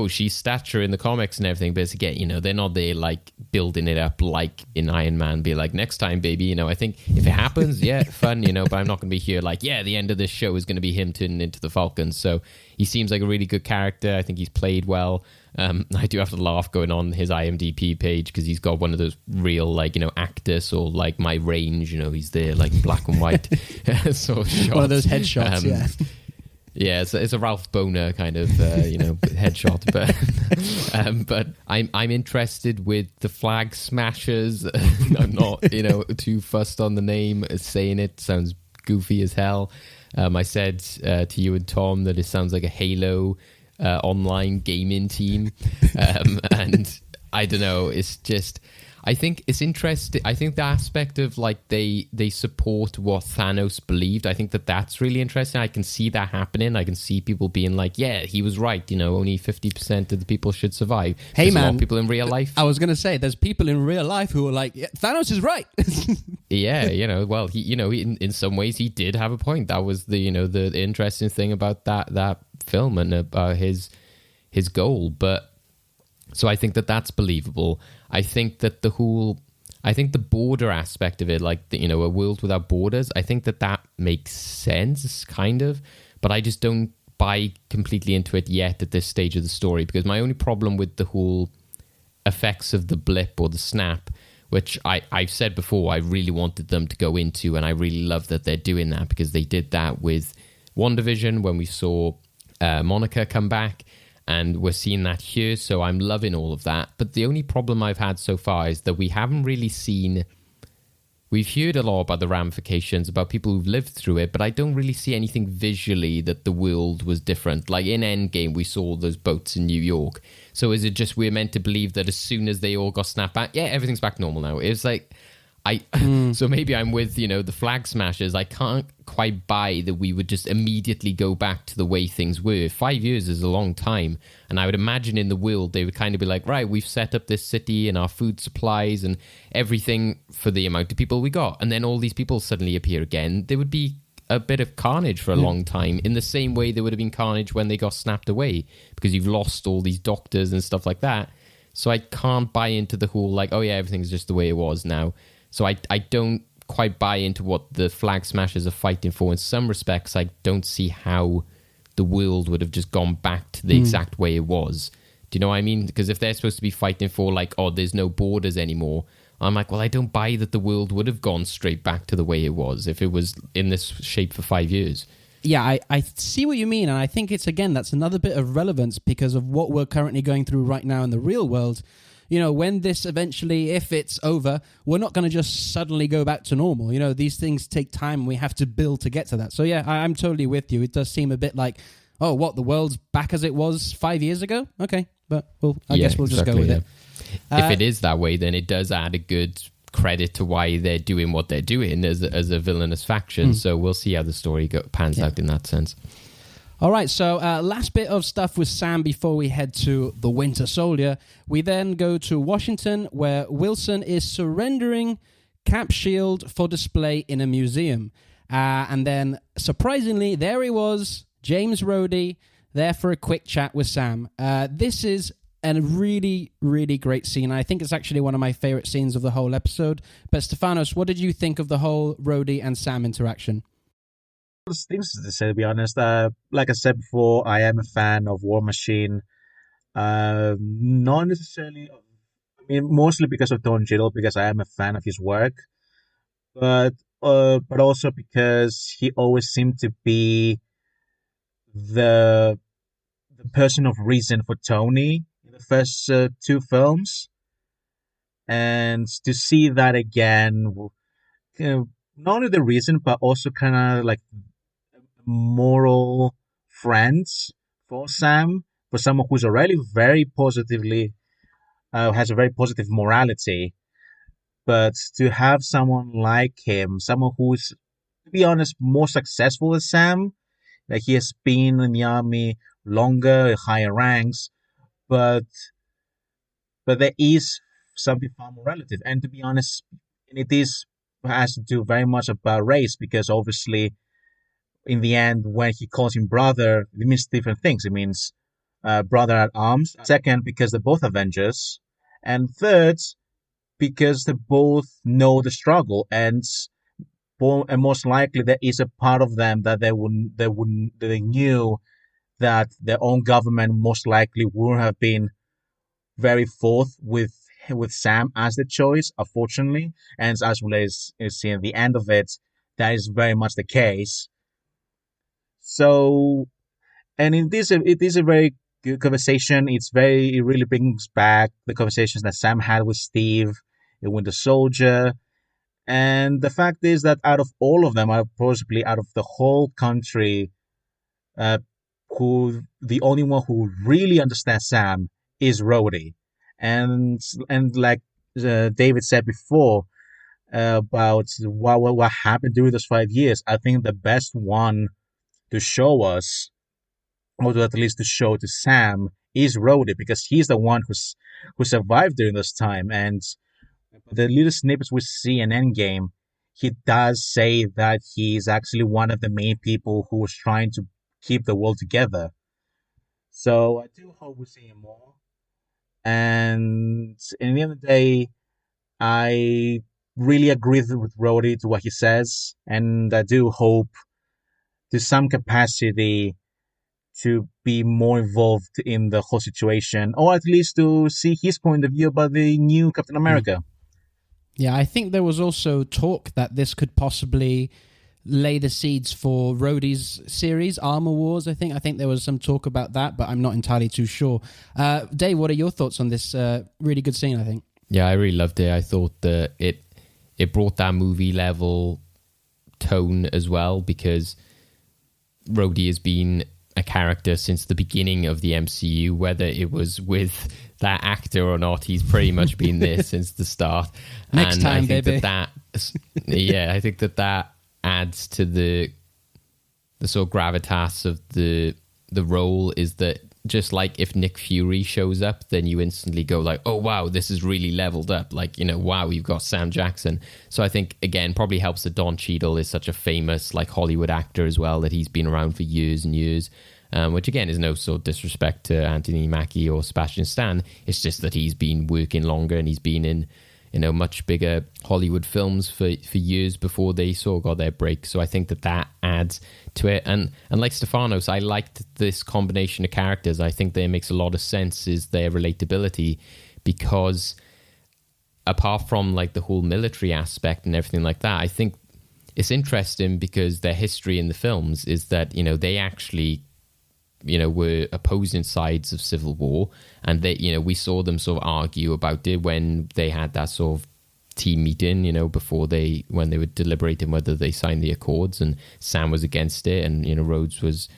B: she's stature in the comics and everything, but it's again, they're not there like building it up like in Iron Man, be like, next time, baby, I think if it happens, yeah, fun, but I'm not going to be here like, yeah, the end of this show is going to be him turning into the Falcon. So he seems like a really good character. I think he's played well. I do have to laugh going on his IMDb page because he's got one of those real, like, actors or like my range, he's there like black and white sort of shots.
A: One of those headshots, yeah.
B: Yeah, it's a Ralph Boner kind of, headshot. But I'm interested with the Flag Smashers. I'm not, too fussed on the name. Saying it sounds goofy as hell. I said to you and Tom that it sounds like a Halo online gaming team. And I don't know, it's just... I think it's interesting. I think the aspect of like they support what Thanos believed. I think that's really interesting. I can see that happening. I can see people being like, "Yeah, he was right. Only 50% of the people should survive."
A: Hey,
B: there's
A: man,
B: a lot of people in real life.
A: I was gonna say, there's people in real life who are like, yeah, Thanos is right.
B: Yeah, well, he, in some ways, he did have a point. That was the the interesting thing about that film and about his goal, but. So I think that's believable. I think that the border aspect of it, like, a world without borders, I think that makes sense, kind of. But I just don't buy completely into it yet at this stage of the story, because my only problem with the whole effects of the blip or the snap, which I've said before, I really wanted them to go into, and I really love that they're doing that, because they did that with WandaVision when we saw Monica come back. And we're seeing that here, so I'm loving all of that. But the only problem I've had so far is that we haven't really seen... We've heard a lot about the ramifications, about people who've lived through it, but I don't really see anything visually that the world was different. Like in Endgame, we saw those boats in New York. So is it just we're meant to believe that as soon as they all got snapped back, yeah, everything's back normal now? It's like... So maybe I'm with, the Flag Smashers. I can't quite buy that we would just immediately go back to the way things were. 5 years is a long time. And I would imagine in the world, they would kind of be like, right, we've set up this city and our food supplies and everything for the amount of people we got. And then all these people suddenly appear again. There would be a bit of carnage for a long time, in the same way there would have been carnage when they got snapped away, because you've lost all these doctors and stuff like that. So I can't buy into the whole, like, oh yeah, everything's just the way it was now. So I don't quite buy into what the Flag Smashers are fighting for. In some respects, I don't see how the world would have just gone back to the exact way it was. Do you know what I mean? Because if they're supposed to be fighting for, like, oh, there's no borders anymore, I'm like, well, I don't buy that the world would have gone straight back to the way it was if it was in this shape for 5 years.
A: Yeah, I see what you mean, and I think it's, again, that's another bit of relevance because of what we're currently going through right now in the real world. when this eventually, if it's over, we're not going to just suddenly go back to normal. These things take time and we have to build to get to that. So yeah, I'm totally with you. It does seem a bit like, oh, what, the world's back as it was 5 years ago? Okay, but I guess we'll just go with it.
B: If it is that way, then it does add a good credit to why they're doing what they're doing as a villainous faction. So we'll see how the story pans out in that sense.
A: All right, so last bit of stuff with Sam before we head to the Winter Soldier. We then go to Washington, where Wilson is surrendering Cap's shield for display in a museum. And then, surprisingly, there he was, James Rhodey, there for a quick chat with Sam. This is a really, really great scene. I think it's actually one of my favorite scenes of the whole episode. But Stefanos, what did you think of the whole Rhodey and Sam interaction?
C: There's things to say, to be honest. Like I said before, I am a fan of War Machine. Not necessarily, mostly because of Don Cheadle, because I am a fan of his work, but also because he always seemed to be the person of reason for Tony in the first two films, and to see that again, not only the reason, but also kind of like moral friends for Sam, for someone who's already very positively has a very positive morality, but to have someone like him, someone who's, to be honest, more successful than Sam, like he has been in the army longer, higher ranks, but there is something far more relative, and to be honest, it has to do very much about race, because obviously in the end, when he calls him brother, it means different things. It means brother at arms. Second, because they're both Avengers. And third, because they both know the struggle. And most likely there is a part of them that they knew that their own government most likely wouldn't have been very forth with Sam as the choice, unfortunately. And as well as see at the end of it, that is very much the case. So, and it is a very good conversation. It really brings back the conversations that Sam had with Steve in Winter Soldier. And the fact is that out of all of them, possibly out of the whole country, who the only one who really understands Sam is Rhodey. And like David said before about what happened during those 5 years, I think the best one to show us, or at least to show to Sam, is Rhodey, because he's the one who survived during this time. And the little snippets we see in Endgame, he does say that he's actually one of the main people who was trying to keep the world together. So I do hope we see him more. And in the end of the day, I really agree with Rhodey to what he says, and I do hope to some capacity to be more involved in the whole situation, or at least to see his point of view about the new Captain America.
A: Yeah, I think there was also talk that this could possibly lay the seeds for Rhodey's series, Armor Wars, I think there was some talk about that, but I'm not entirely too sure. Dave, what are your thoughts on this really good scene, I think?
B: Yeah, I really loved it. I thought that it brought that movie level tone as well, because Rhodey has been a character since the beginning of the MCU, whether it was with that actor or not. He's pretty much been there since the start.
A: Next
B: and
A: time,
B: I think
A: baby.
B: I think that adds to the sort of gravitas of the role, is that just like if Nick Fury shows up, then you instantly go like, oh wow, this is really leveled up. Like, wow, you've got Sam Jackson. So I think, again, probably helps that Don Cheadle is such a famous like Hollywood actor as well, that he's been around for years and years, which again is no sort of disrespect to Anthony Mackie or Sebastian Stan. It's just that he's been working longer and he's been in much bigger Hollywood films for years before they sort of got their break. So I think that adds to it. And like Stefanos, I liked this combination of characters. I think that makes a lot of sense, is their relatability, because apart from like the whole military aspect and everything like that, I think it's interesting because their history in the films is that, they actually were opposing sides of civil war, and they, we saw them sort of argue about it when they had that sort of team meeting, when they were deliberating whether they signed the accords, and Sam was against it, and Rhodes was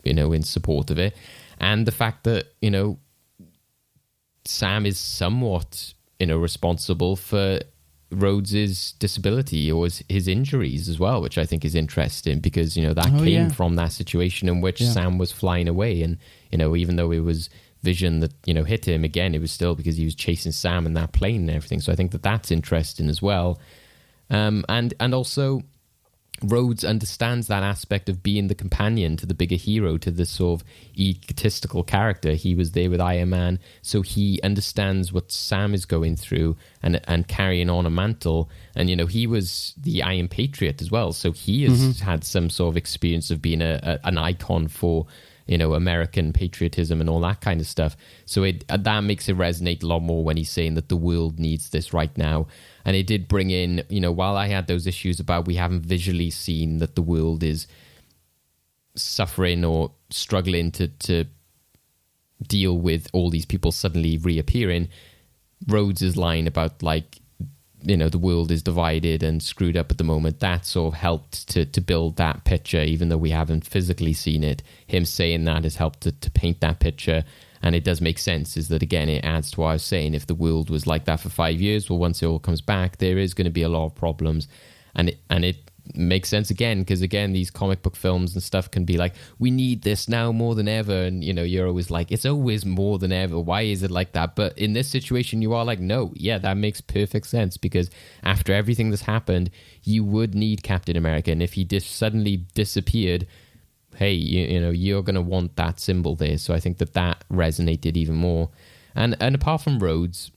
B: in support of it. And the fact that Sam is somewhat responsible for Rhodes's disability or his injuries as well, which I think is interesting, because that came from that situation in which Sam was flying away, and even though it was Vision that hit him again, it was still because he was chasing Sam in that plane and everything. So I think that that's interesting as well. And also Rhodes understands that aspect of being the companion to the bigger hero, to this sort of egotistical character. He was there with Iron Man, so he understands what Sam is going through and carrying on a mantle. And he was the Iron Patriot as well, so he has had some sort of experience of being an icon for American patriotism and all that kind of stuff. So that makes it resonate a lot more when he's saying that the world needs this right now. And it did bring in, while I had those issues about we haven't visually seen that the world is suffering or struggling to deal with all these people suddenly reappearing, Rhodes's line about the world is divided and screwed up at the moment, that sort of helped to build that picture, even though we haven't physically seen it. Him saying that has helped to paint that picture. And it does make sense, is that, again, it adds to what I was saying. If the world was like that for 5 years, well, once it all comes back, there is going to be a lot of problems. And it makes sense, again, because, again, these comic book films and stuff can be like, we need this now more than ever. And, you're always like, it's always more than ever. Why is it like that? But in this situation, you are like, no, yeah, that makes perfect sense, because after everything that's happened, you would need Captain America. And if he suddenly disappeared, hey, you're going to want that symbol there. So I think that resonated even more. And apart from Rhodes,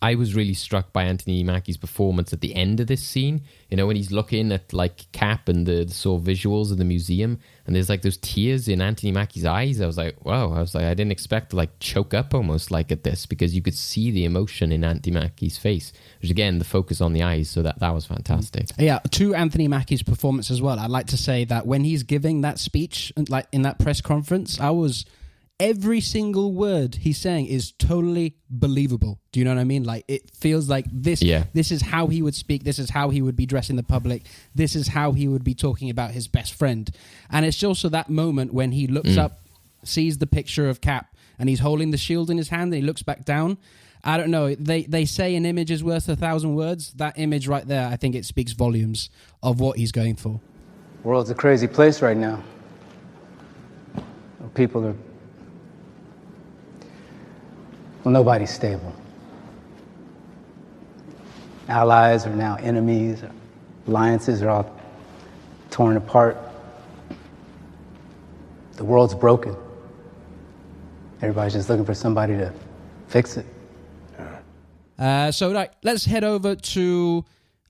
B: I was really struck by Anthony Mackie's performance at the end of this scene, when he's looking at Cap and the sort of visuals of the museum, and there's those tears in Anthony Mackie's eyes. I was like, wow, I didn't expect to choke up almost at this, because you could see the emotion in Anthony Mackie's face, which, again, the focus on the eyes. So that was fantastic.
A: Yeah, to Anthony Mackie's performance as well, I'd like to say that when he's giving that speech, in that press conference, every single word he's saying is totally believable. Do you know what I mean? It feels like this. Yeah. This is how he would speak. This is how he would be dressing the public. This is how he would be talking about his best friend. And it's also that moment when he looks up, sees the picture of Cap, and he's holding the shield in his hand, and he looks back down. I don't know. They say an image is worth 1,000 words. That image right there, I think it speaks volumes of what he's going for.
G: The world's a crazy place right now. People are... Well, nobody's stable. Allies are now enemies. Alliances are all torn apart. The world's broken. Everybody's just looking for somebody to fix it.
A: So let's head over to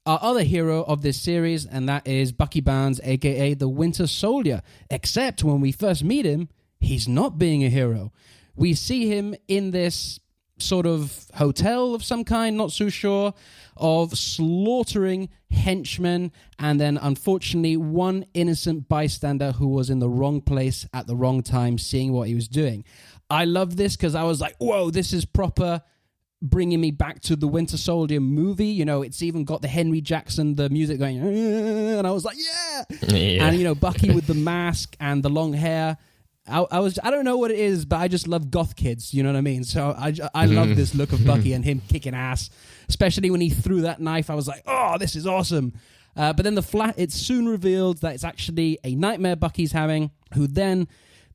A: our other hero of this series, and that is Bucky Barnes, a.k.a. the Winter Soldier. Except when we first meet him, he's not being a hero. We see him in this sort of hotel of some kind, not so sure, of slaughtering henchmen, and then unfortunately one innocent bystander who was in the wrong place at the wrong time, seeing what he was doing. I love this because I was like, whoa, this is proper bringing me back to the Winter Soldier movie. It's even got the Henry Jackson, the music going, and I was like, yeah. And Bucky with the mask and the long hair. I don't know what it is, but I just love goth kids, you know what I mean? So I love this look of Bucky and him kicking ass, especially when he threw that knife. I was like, oh, this is awesome. But then it's soon revealed that it's actually a nightmare Bucky's having, who then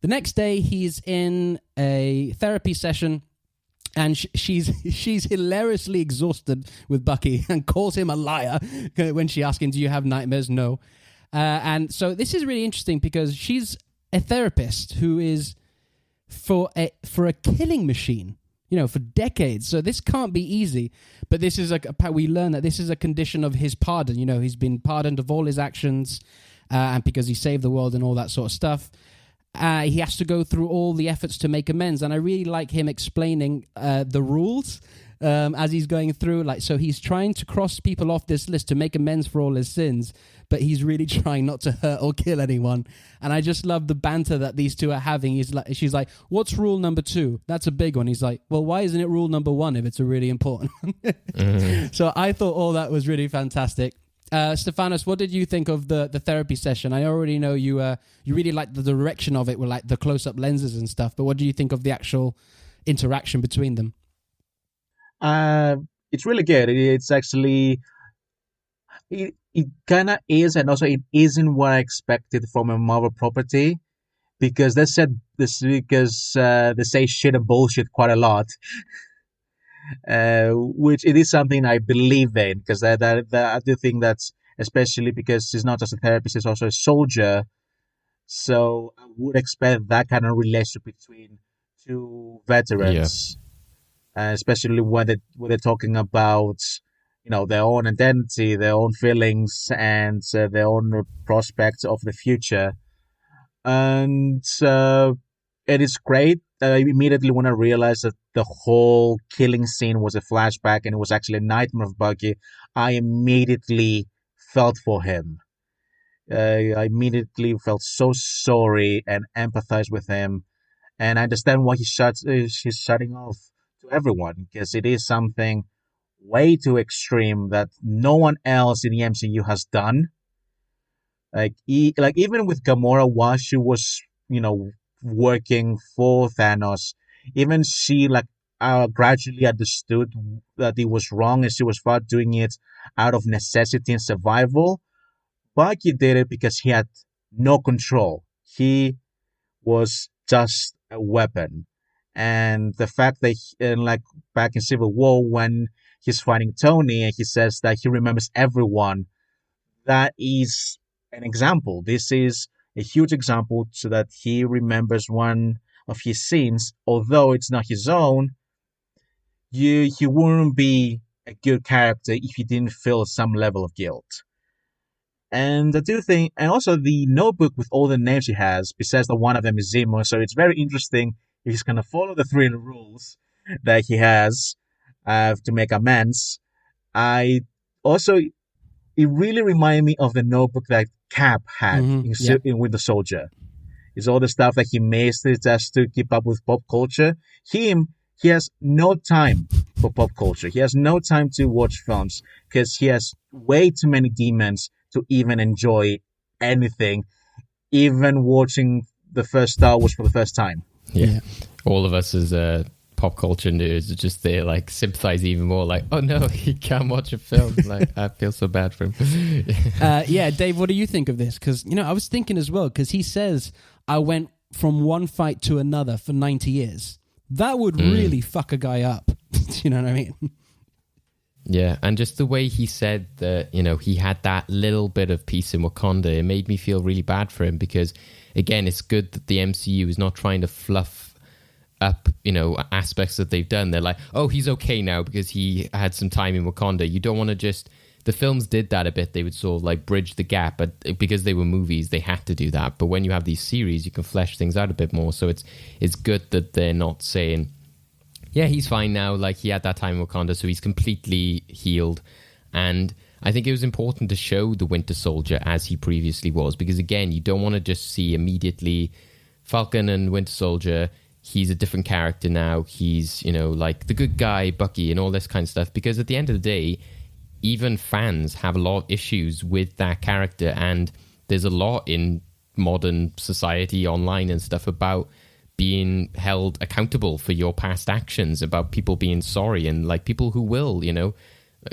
A: the next day he's in a therapy session, and she's hilariously exhausted with Bucky and calls him a liar when she asks him, do you have nightmares? No. And so this is really interesting because she's a therapist who is for a killing machine, for decades. So this can't be easy. But this is we learn that this is a condition of his pardon. He's been pardoned of all his actions, and because he saved the world and all that sort of stuff. He has to go through all the efforts to make amends, and I really like him explaining the rules. as he's going through. Like, so he's trying to cross people off this list to make amends for all his sins, but he's really trying not to hurt or kill anyone. And I just love the banter that these two are having. She's like, what's rule number 2? That's a big one. He's like, well, why isn't it rule number 1 if it's a really important one? So I thought all that was really fantastic. Stefanos, what did you think of the therapy session? I already know you really liked the direction of it with like the close-up lenses and stuff, but what do you think of the actual interaction between them?
C: It's really good. It's actually it kind of is, and also it isn't what I expected from a Marvel property, because they say shit and bullshit quite a lot. Which it is something I believe in, because I do think that's, especially because he's not just a therapist, he's also a soldier. So I would expect that kind of relationship between two veterans, especially when they're talking about, you know, their own identity, their own feelings, and their own prospects of the future. And it is great. Immediately when I realized that the whole killing scene was a flashback and it was actually a nightmare of Bucky, I immediately felt for him. I immediately felt so sorry and empathized with him. And I understand why he's shutting off to everyone, because it is something way too extreme that no one else in the MCU has done. Like even with Gamora, while she was, you know, working for Thanos, even she gradually understood that it was wrong, and she was far doing it out of necessity and survival. Bucky did it because he had no control. He was just a weapon. And the fact that back in Civil War, when he's fighting Tony and he says that he remembers everyone, that is an example. This is a huge example, so that he remembers one of his scenes, although it's not his own. He wouldn't be a good character if he didn't feel some level of guilt. And I do think, and also the notebook with all the names he has, besides that one of them is Zemo, so it's very interesting if he's going to follow the 3 rules that he has to make amends. It really reminded me of the notebook that Cap had in Winter Soldier. It's all the stuff that he makes just to keep up with pop culture. He has no time for pop culture. He has no time to watch films because he has way too many demons to even enjoy anything, even watching the first Star Wars for the first time.
B: Yeah. All of us as pop culture nerds are just there, like, sympathize even more, like, oh no, he can't watch a film. Like, I feel so bad for him.
A: Dave, what do you think of this? Because, you know, I was thinking as well, because he says, I went from one fight to another for 90 years. That would really fuck a guy up. Do you know what I mean?
B: Yeah, and just the way he said that, you know, he had that little bit of peace in Wakanda, it made me feel really bad for him, because, again, it's good that the MCU is not trying to fluff up, you know, aspects that they've done. They're like, oh, he's okay now because he had some time in Wakanda. You don't want to just... The films did that a bit. They would sort of like bridge the gap, but because they were movies, they had to do that. But when you have these series, you can flesh things out a bit more. So it's good that they're not saying, yeah, he's fine now. Like, he had that time in Wakanda, so he's completely healed. And I think it was important to show the Winter Soldier as he previously was, because again, you don't want to just see immediately Falcon and Winter Soldier. He's a different character now. He's, you know, like the good guy, Bucky, and all this kind of stuff. Because at the end of the day, even fans have a lot of issues with that character, and there's a lot in modern society, online and stuff, about being held accountable for your past actions, about people being sorry, and like people who will, you know,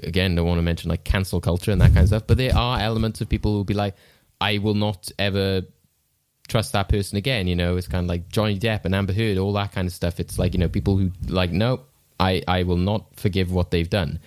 B: again, don't want to mention like cancel culture and that kind of stuff, but there are elements of people who will be like, I will not ever trust that person again, you know. It's kind of like Johnny Depp and Amber Heard, all that kind of stuff. It's like, you know, people who like, no, I will not forgive what they've done.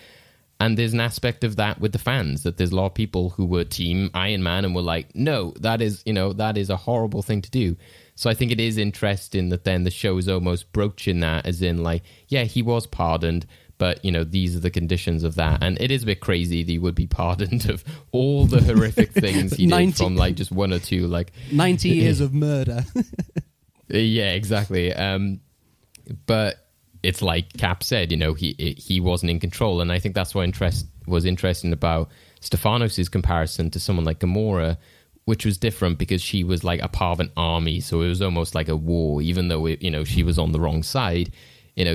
B: And there's an aspect of that with the fans, that there's a lot of people who were team Iron Man and were like, no, that is, you know, that is a horrible thing to do. So I think it is interesting that then the show is almost broaching that, as in like, yeah, he was pardoned, but, you know, these are the conditions of that. And it is a bit crazy that he would be pardoned of all the horrific things he did from like just 1 or 2, like 90
A: years of murder.
B: Yeah, exactly. But it's like Cap said, he wasn't in control. And I think that's what was interesting about Stefanos' comparison to someone like Gamora, which was different because she was like a part of an army. So it was almost like a war, even though, she was on the wrong side.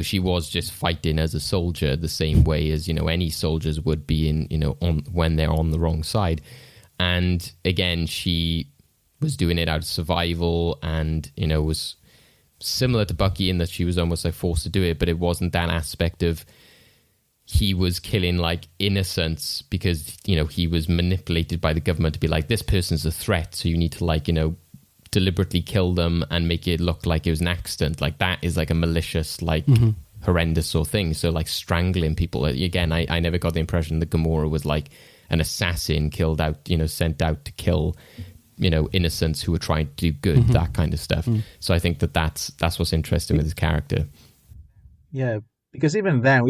B: She was just fighting as a soldier the same way as, any soldiers would be when they're on the wrong side. And again, she was doing it out of survival and, was similar to Bucky in that she was almost like forced to do it, but it wasn't that aspect of he was killing like innocents because, he was manipulated by the government to be like, this person's a threat. So you need to like, deliberately kill them and make it look like it was an accident. Like that is like a malicious, like horrendous sort of thing. So like strangling people. Again, I never got the impression that Gamora was like an assassin sent out to kill, innocents who were trying to do good, that kind of stuff. So I think that's what's interesting with his character.
C: Yeah, because even then,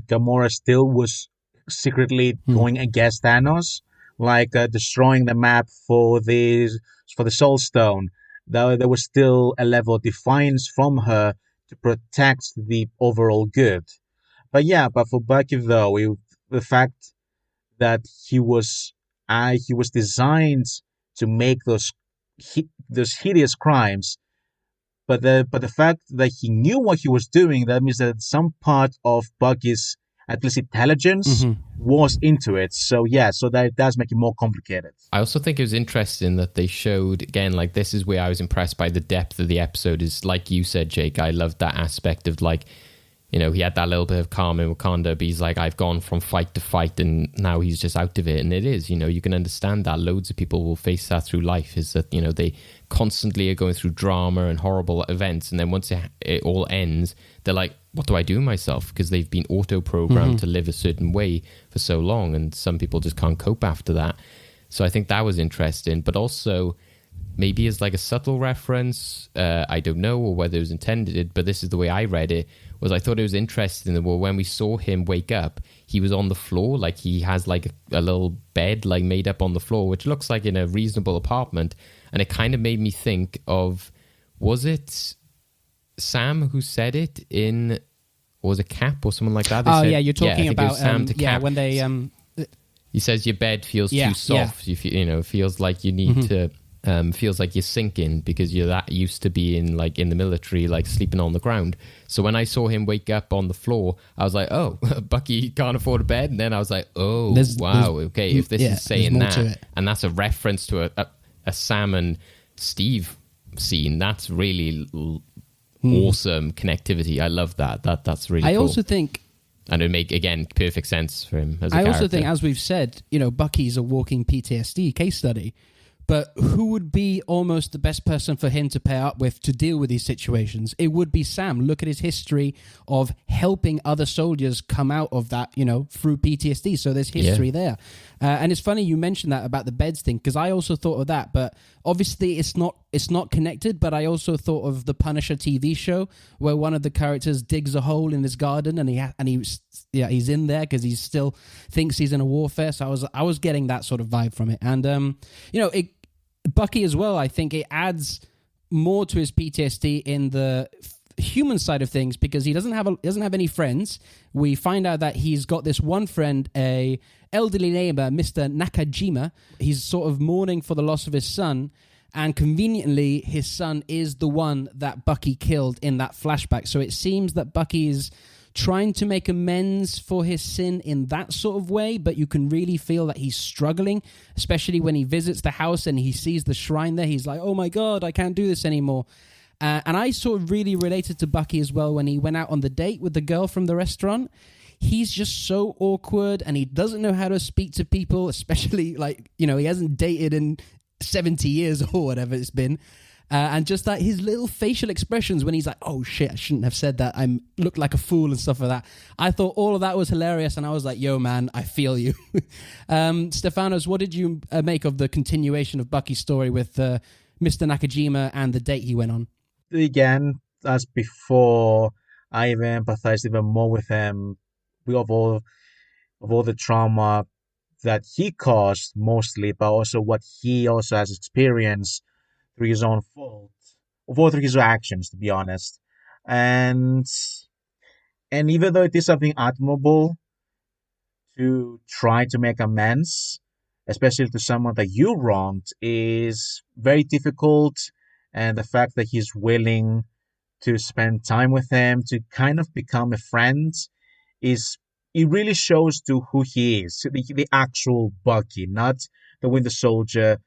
C: Gamora still was secretly going against Thanos, like destroying the map for the Soul Stone. There was still a level of defiance from her to protect the overall good. But for Bucky though, the fact that he was designed to make those hideous crimes, but the fact that he knew what he was doing, that means that some part of Bucky's at least intelligence was into it. So that it does make it more complicated.
B: I also think it was interesting that they showed, again, like this is where I was impressed by the depth of the episode, is like you said, Jake, I loved that aspect of like, he had that little bit of calm in Wakanda, but he's like, I've gone from fight to fight and now he's just out of it. And it is, you can understand that. Loads of people will face that through life, is that, they constantly are going through drama and horrible events. And then once it all ends, they're like, what do I do with myself? Because they've been auto-programmed to live a certain way for so long. And some people just can't cope after that. So I think that was interesting. But also, maybe as like a subtle reference, I don't know, or whether it was intended, but this is the way I read it, was I thought it was interesting that when we saw him wake up, he was on the floor, like he has like a little bed like made up on the floor, which looks like in a reasonable apartment. And it kind of made me think of, was it Sam who said it in, or was it Cap or someone like that?
A: You're talking about
B: Sam to Cap.
A: when they
B: he says your bed feels too soft. It feels like you need to. Feels like you're sinking because you're that used to being like in the military, like sleeping on the ground. So when I saw him wake up on the floor, I was like, oh, Bucky can't afford a bed. And then I was like, oh, okay, if this is saying that, and that's a reference to a Sam and Steve scene, that's really awesome connectivity. I love that. That's really cool.
A: I also think,
B: and it make, again, perfect sense for him as a character.
A: I also think, as we've said, Bucky's a walking PTSD case study. But who would be almost the best person for him to pair up with to deal with these situations? It would be Sam. Look at his history of helping other soldiers come out of that, through PTSD. So there's history there. And it's funny you mentioned that about the beds thing, because I also thought of that. But obviously it's not connected. But I also thought of the Punisher TV show where one of the characters digs a hole in his garden and he's in there because he still thinks he's in a warfare. So I was getting that sort of vibe from it. And Bucky as well, I think it adds more to his PTSD in the human side of things because he doesn't have any friends. We find out that he's got this one friend, a elderly neighbor, Mr. Nakajima. He's sort of mourning for the loss of his son, and conveniently his son is the one that Bucky killed in that flashback. So it seems that Bucky is trying to make amends for his sin in that sort of way, but you can really feel that he's struggling, especially when he visits the house and he sees the shrine there. He's like, oh my God, I can't do this anymore. And I sort of really related to Bucky as well when he went out on the date with the girl from the restaurant. He's just so awkward and he doesn't know how to speak to people, especially he hasn't dated in 70 years or whatever it's been. And just that his little facial expressions when he's like, oh shit, I shouldn't have said that. I look like a fool and stuff like that. I thought all of that was hilarious. And I was like, yo, man, I feel you. Stefanos, what did you make of the continuation of Bucky's story with Mr. Nakajima and the date he went on?
C: Again, as before, I even empathized even more with him of all the trauma that he caused mostly, but also what he also has experienced through his own fault, or through his actions, to be honest. And And even though it is something admirable to try to make amends, especially to someone that you wronged, is very difficult. And the fact that he's willing to spend time with him, to kind of become a friend, is it really shows to who he is, the actual Bucky, not the Winter Soldier,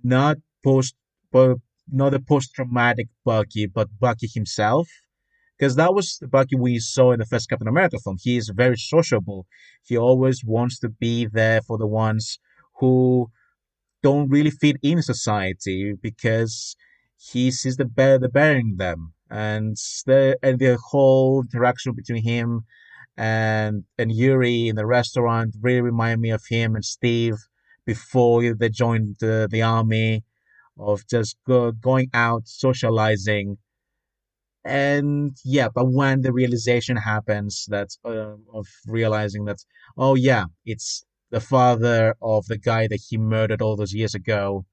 C: not post, but not the post-traumatic Bucky, but Bucky himself. Because that was the Bucky we saw in the first Captain America film. He is very sociable. He always wants to be there for the ones who don't really fit in society because he sees the better in them. And the whole interaction between him and Yuri in the restaurant really remind me of him and Steve before they joined the army, of just going out socializing. And yeah, but when the realization happens that of realizing that, oh yeah, it's the father of the guy that he murdered all those years ago,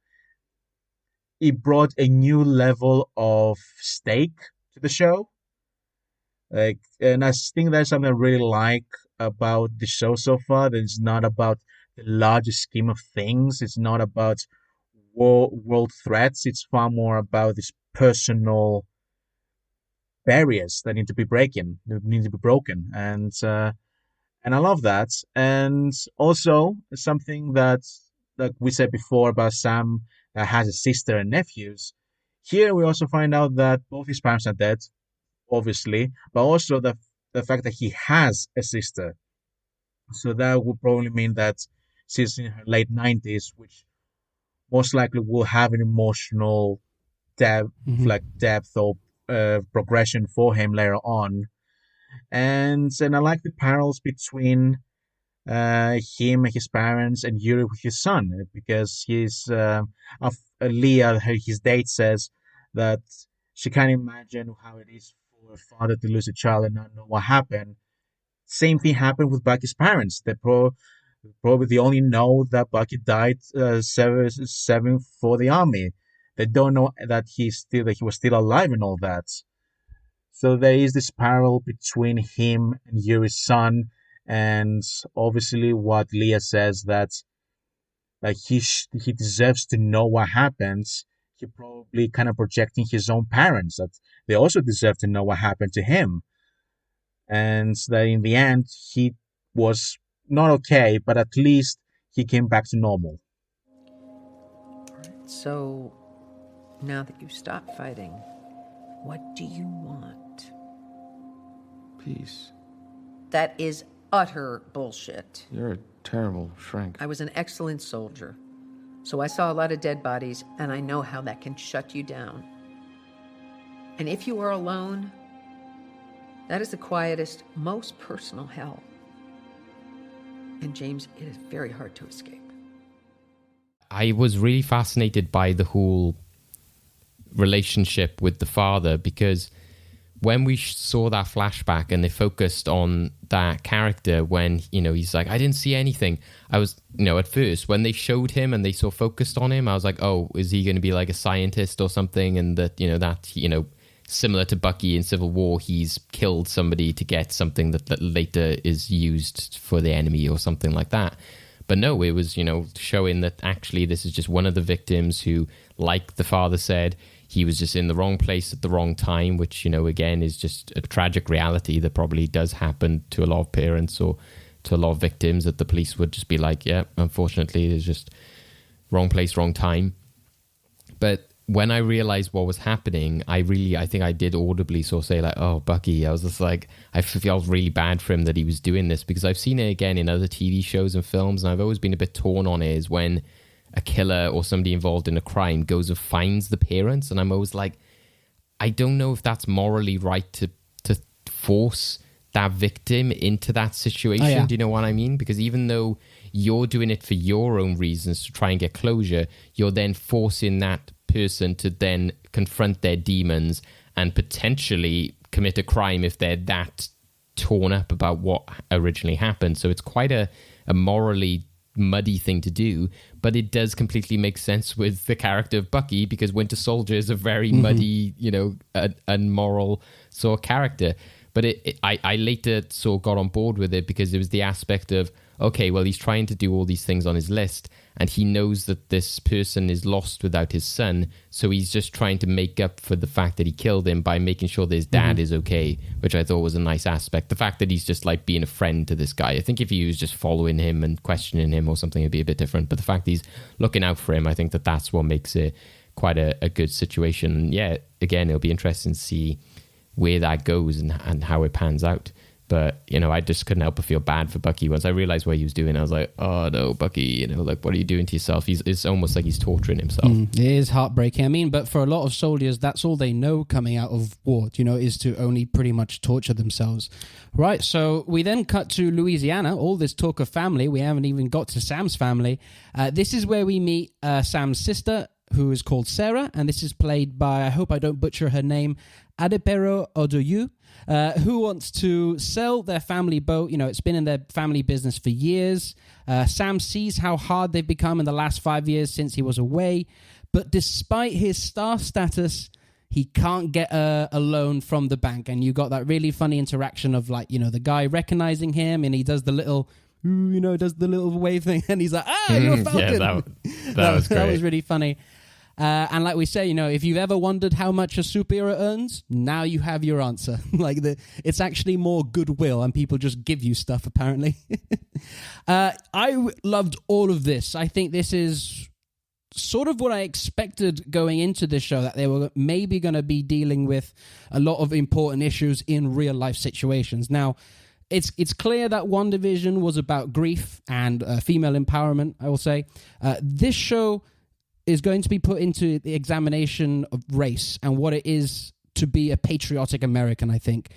C: it brought a new level of stake to the show. Like, and I think that's something I really like about the show so far. That it's not about the larger scheme of things. It's not about world threats. It's far more about these personal barriers that need to be broken, and I love that. And also something that, like we said before about Sam that has a sister and nephews. Here we also find out that both his parents are dead, obviously, but also the fact that he has a sister. So that would probably mean that she's in her late 90s, which most likely will have an emotional depth or progression for him later on. And I like the parallels between him and his parents and Yuri with his son, because Leah, his date, says that she can't imagine how it is for a father to lose a child and not know what happened. Same thing happened with Bucky's parents. Probably they only know that Bucky died serving for the army. They don't know that he was still alive and all that. So there is this parallel between him and Yuri's son, and obviously what Leah says, that like he deserves to know what happens. He probably kind of projecting his own parents that they also deserve to know what happened to him, and that in the end he was not okay, but at least he came back to normal.
H: So, now that you've stopped fighting, what do you want?
I: Peace.
H: That is utter bullshit.
I: You're a terrible shrink.
H: I was an excellent soldier, so I saw a lot of dead bodies, and I know how that can shut you down. And if you are alone, that is the quietest, most personal hell. And James, it is very hard to escape.
B: I was really fascinated by the whole relationship with the father, because when we saw that flashback and they focused on that character when, he's like, I didn't see anything. I was, at first when they showed him and they so focused on him, I was like, oh, is he going to be like a scientist or something? And that, similar to Bucky in Civil War, he's killed somebody to get something that later is used for the enemy or something like that. But no, it was, showing that actually this is just one of the victims who, like the father said, he was just in the wrong place at the wrong time, which, again, is just a tragic reality that probably does happen to a lot of parents or to a lot of victims, that the police would just be like, yeah, unfortunately, it's just wrong place, wrong time. But when I realized what was happening, I think I did audibly sort of say like, oh, Bucky. I was just like, I felt really bad for him that he was doing this, because I've seen it again in other TV shows and films, and I've always been a bit torn on it, is when a killer or somebody involved in a crime goes and finds the parents, and I'm always like, I don't know if that's morally right to force that victim into that situation. Oh, yeah. Do you know what I mean? Because even though you're doing it for your own reasons to try and get closure, you're then forcing that person to then confront their demons and potentially commit a crime if they're that torn up about what originally happened. So it's quite a morally muddy thing to do, but it does completely make sense with the character of Bucky, because Winter Soldier is a very muddy, unmoral sort of character. But I later sort of got on board with it because there was the aspect of, okay, well, he's trying to do all these things on his list and he knows that this person is lost without his son. So he's just trying to make up for the fact that he killed him by making sure that his dad is okay, which I thought was a nice aspect. The fact that he's just like being a friend to this guy. I think if he was just following him and questioning him or something, it'd be a bit different. But the fact he's looking out for him, I think that's what makes it quite a good situation. And yeah, again, it'll be interesting to see where that goes and how it pans out. But, you know, I just couldn't help but feel bad for Bucky. Once I realized what he was doing, I was like, oh no, Bucky, you know, like, what are you doing to yourself? It's almost like he's torturing himself.
A: It is heartbreaking. I mean, but for a lot of soldiers, that's all they know coming out of war, you know, is to only pretty much torture themselves. Right, so we then cut to Louisiana. All this talk of family, we haven't even got to Sam's family. This is where we meet Sam's sister, who is called Sarah, and this is played by, I hope I don't butcher her name, Adepero Odoyu, who wants to sell their family boat. You know, it's been in their family business for years. Sam sees how hard they've become in the last 5 years since he was away, but despite his star status, he can't get a loan from the bank. And you got that really funny interaction of, like, you know, the guy recognizing him, and he does the little, you know, does the little wave thing, and he's like, you're Falcon.
B: Yeah, that was great.
A: That was really funny. And like we say, you know, if you've ever wondered how much a superhero earns, now you have your answer. Like, it's actually more goodwill, and people just give you stuff, apparently. I loved all of this. I think this is sort of what I expected going into this show, that they were maybe going to be dealing with a lot of important issues in real life situations. Now, it's clear that WandaVision was about grief and female empowerment, I will say. This show is going to be put into the examination of race and what it is to be a patriotic American, I think.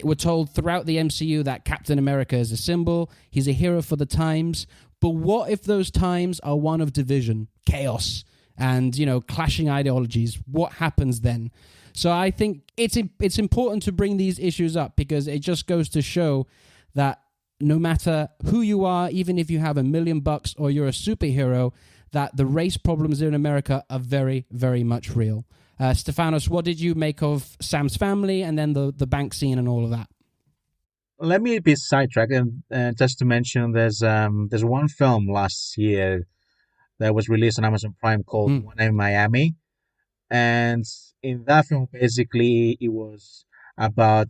A: We're told throughout the MCU that Captain America is a symbol, he's a hero for the times, but what if those times are one of division, chaos, and, you know, clashing ideologies? What happens then? So I think it's important to bring these issues up, because it just goes to show that no matter who you are, even if you have $1 million or you're a superhero, that the race problems in America are very, very much real. Stefanos, what did you make of Sam's family and then the bank scene and all of that?
C: Let me be sidetracked and just to mention, there's one film last year that was released on Amazon Prime called One in Miami, and in that film, basically, it was about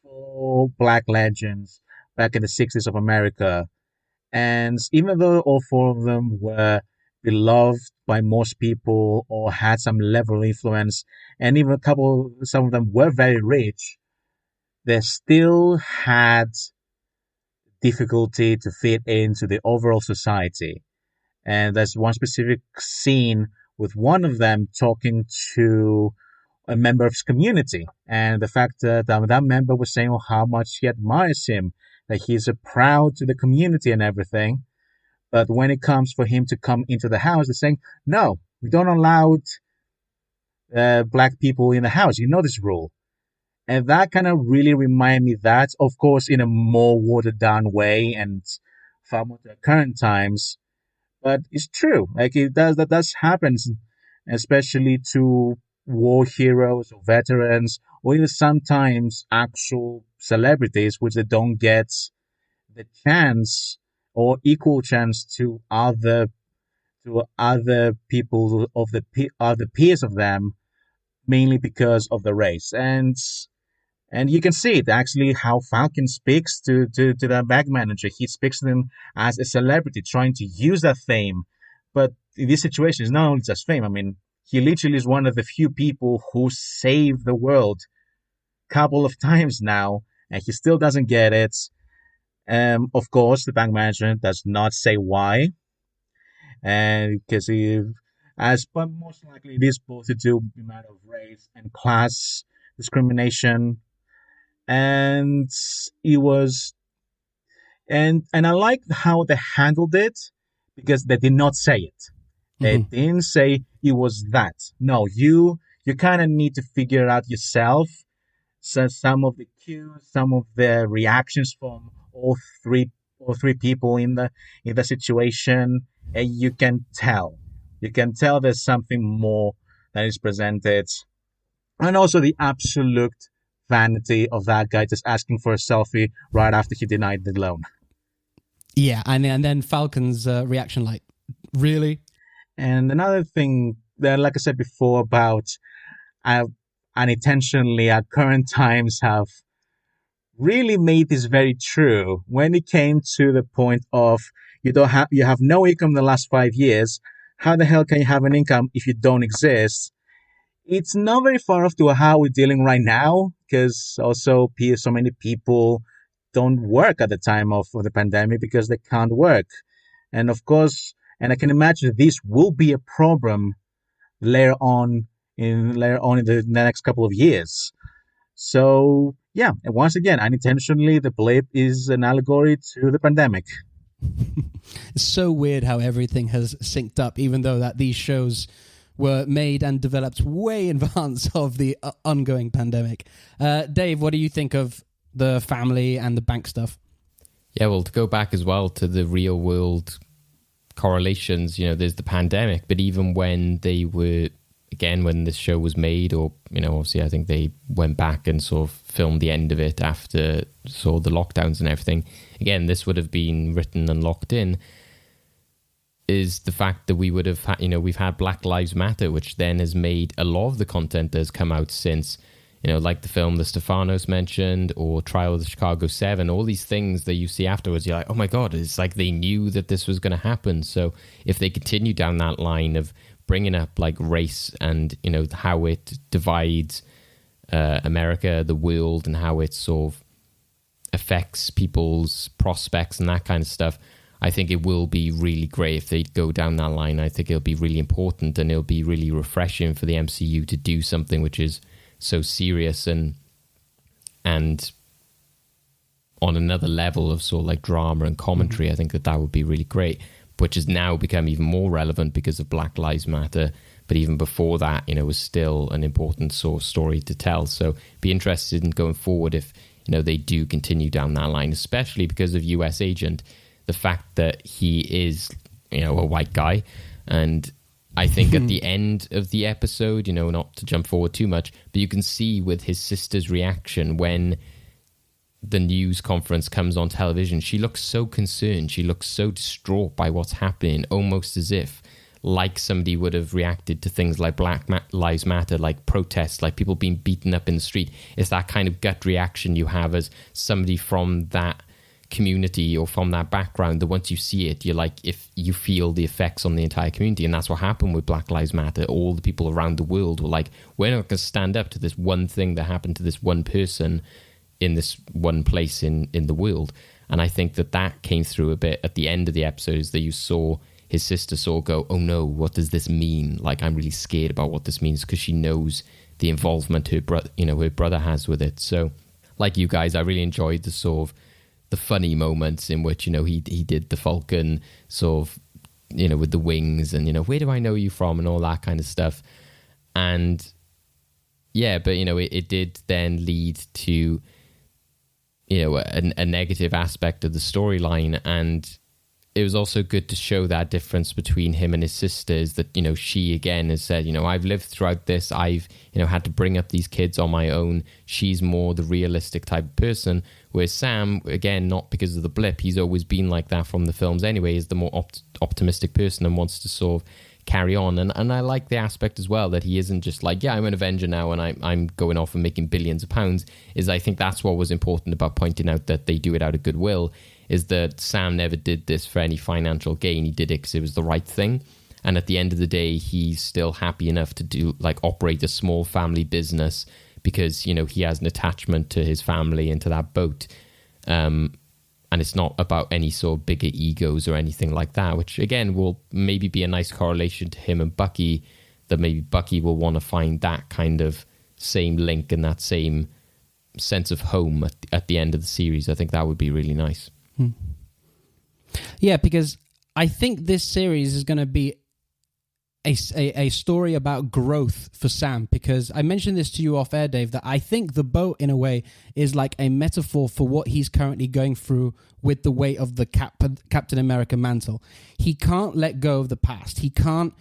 C: 4 black legends back in the 60s of America, and even though all 4 of them were beloved by most people or had some level of influence, and even some of them were very rich, they still had difficulty to fit into the overall society. And there's one specific scene with one of them talking to a member of his community, and the fact that that member was saying how much he admires him, that he's proud to the community and everything. But when it comes for him to come into the house, they're saying, no, we don't allow black people in the house. You know this rule. And that kind of really reminded me that, of course, in a more watered down way and far more to current times. But it's true. Like, that does happen, especially to war heroes or veterans, or even sometimes actual celebrities, which they don't get the chance or equal chance to other people of other peers of them, mainly because of the race. And you can see it actually how Falcon speaks to the bank manager. He speaks to them as a celebrity, trying to use that fame. But in this situation, it's not only just fame. I mean, he literally is one of the few people who saved the world a couple of times now, and he still doesn't get it. Of course, the bank manager does not say why, and because but most likely it is both to do with the matter of race and class discrimination, and it was, and I like how they handled it, because they did not say it. They didn't say it was that. No, you kind of need to figure it out yourself. So some of the cues, some of the reactions from all three people in the situation, and you can tell there's something more that is presented, and also the absolute vanity of that guy just asking for a selfie right after he denied the loan.
A: Yeah, and then Falcon's reaction, like, really?
C: And another thing that, like I said before, about unintentionally, our current times have really made this very true. When it came to the point of you have no income in the last 5 years, how the hell can you have an income if you don't exist? It's not very far off to how we're dealing right now, because also so many people don't work at the time of the pandemic because they can't work. And of course, and I can imagine this will be a problem later on in the next couple of years. So yeah, and once again, unintentionally, the blip is an allegory to the pandemic.
A: It's so weird how everything has synced up, even though that these shows were made and developed way in advance of the ongoing pandemic. Dave, what do you think of the family and the bank stuff?
B: Yeah, well, to go back as well to the real world correlations, there's the pandemic, but even when they were, again, when this show was made, or, obviously I think they went back and sort of filmed the end of it after sort of the lockdowns and everything. Again, this would have been written and locked in, is the fact that we would have had, we've had Black Lives Matter, which then has made a lot of the content that has come out since, like the film that Stefanos mentioned, or Trial of the Chicago 7, all these things that you see afterwards, you're like, oh my God, it's like they knew that this was going to happen. So if they continue down that line of bringing up like race and, how it divides America, the world, and how it sort of affects people's prospects and that kind of stuff, I think it will be really great if they go down that line. I think it'll be really important, and it'll be really refreshing for the MCU to do something which is so serious and on another level of sort of like drama and commentary. Mm-hmm. I think that would be really great, which has now become even more relevant because of Black Lives Matter. But even before that, was still an important sort of story to tell. So be interested in going forward if, they do continue down that line, especially because of US Agent, the fact that he is, a white guy. And I think at the end of the episode, not to jump forward too much, but you can see with his sister's reaction when the news conference comes on television, she looks so concerned. She looks so distraught by what's happening, almost as if like somebody would have reacted to things like Black Lives Matter, like protests, like people being beaten up in the street. It's that kind of gut reaction you have as somebody from that community or from that background, that once you see it, you're like, if you feel the effects on the entire community. And that's what happened with Black Lives Matter. All the people around the world were like, we're not going to stand up to this one thing that happened to this one person in this one place in the world. And I think that came through a bit at the end of the episodes, that you saw his sister sort of go, oh no, what does this mean? Like, I'm really scared about what this means, because she knows the involvement her brother has with it. So like you guys, I really enjoyed the sort of the funny moments in which, he did the Falcon sort of, with the wings and, where do I know you from and all that kind of stuff. And yeah, but, it did then lead to, a negative aspect of the storyline. And it was also good to show that difference between him and his sisters, that, she again has said, I've lived throughout this. I've, had to bring up these kids on my own. She's more the realistic type of person. Whereas Sam, again, not because of the blip, he's always been like that from the films anyway, is the more optimistic person and wants to sort of carry on. And I like the aspect as well that he isn't just like, yeah, I'm an Avenger now and I'm going off and making billions of pounds. I think that's what was important about pointing out that they do it out of goodwill, is that Sam never did this for any financial gain. He did it because it was the right thing. And at the end of the day, he's still happy enough to operate a small family business because, he has an attachment to his family and to that boat. And it's not about any sort of bigger egos or anything like that, which again will maybe be a nice correlation to him and Bucky, that maybe Bucky will want to find that kind of same link and that same sense of home at the end of the series. I think that would be really nice.
A: Yeah, because I think this series is going to be a story about growth for Sam, because I mentioned this to you off air, Dave, that I think the boat in a way is like a metaphor for what he's currently going through with the weight of the Captain America mantle. He can't let go of the past. He can't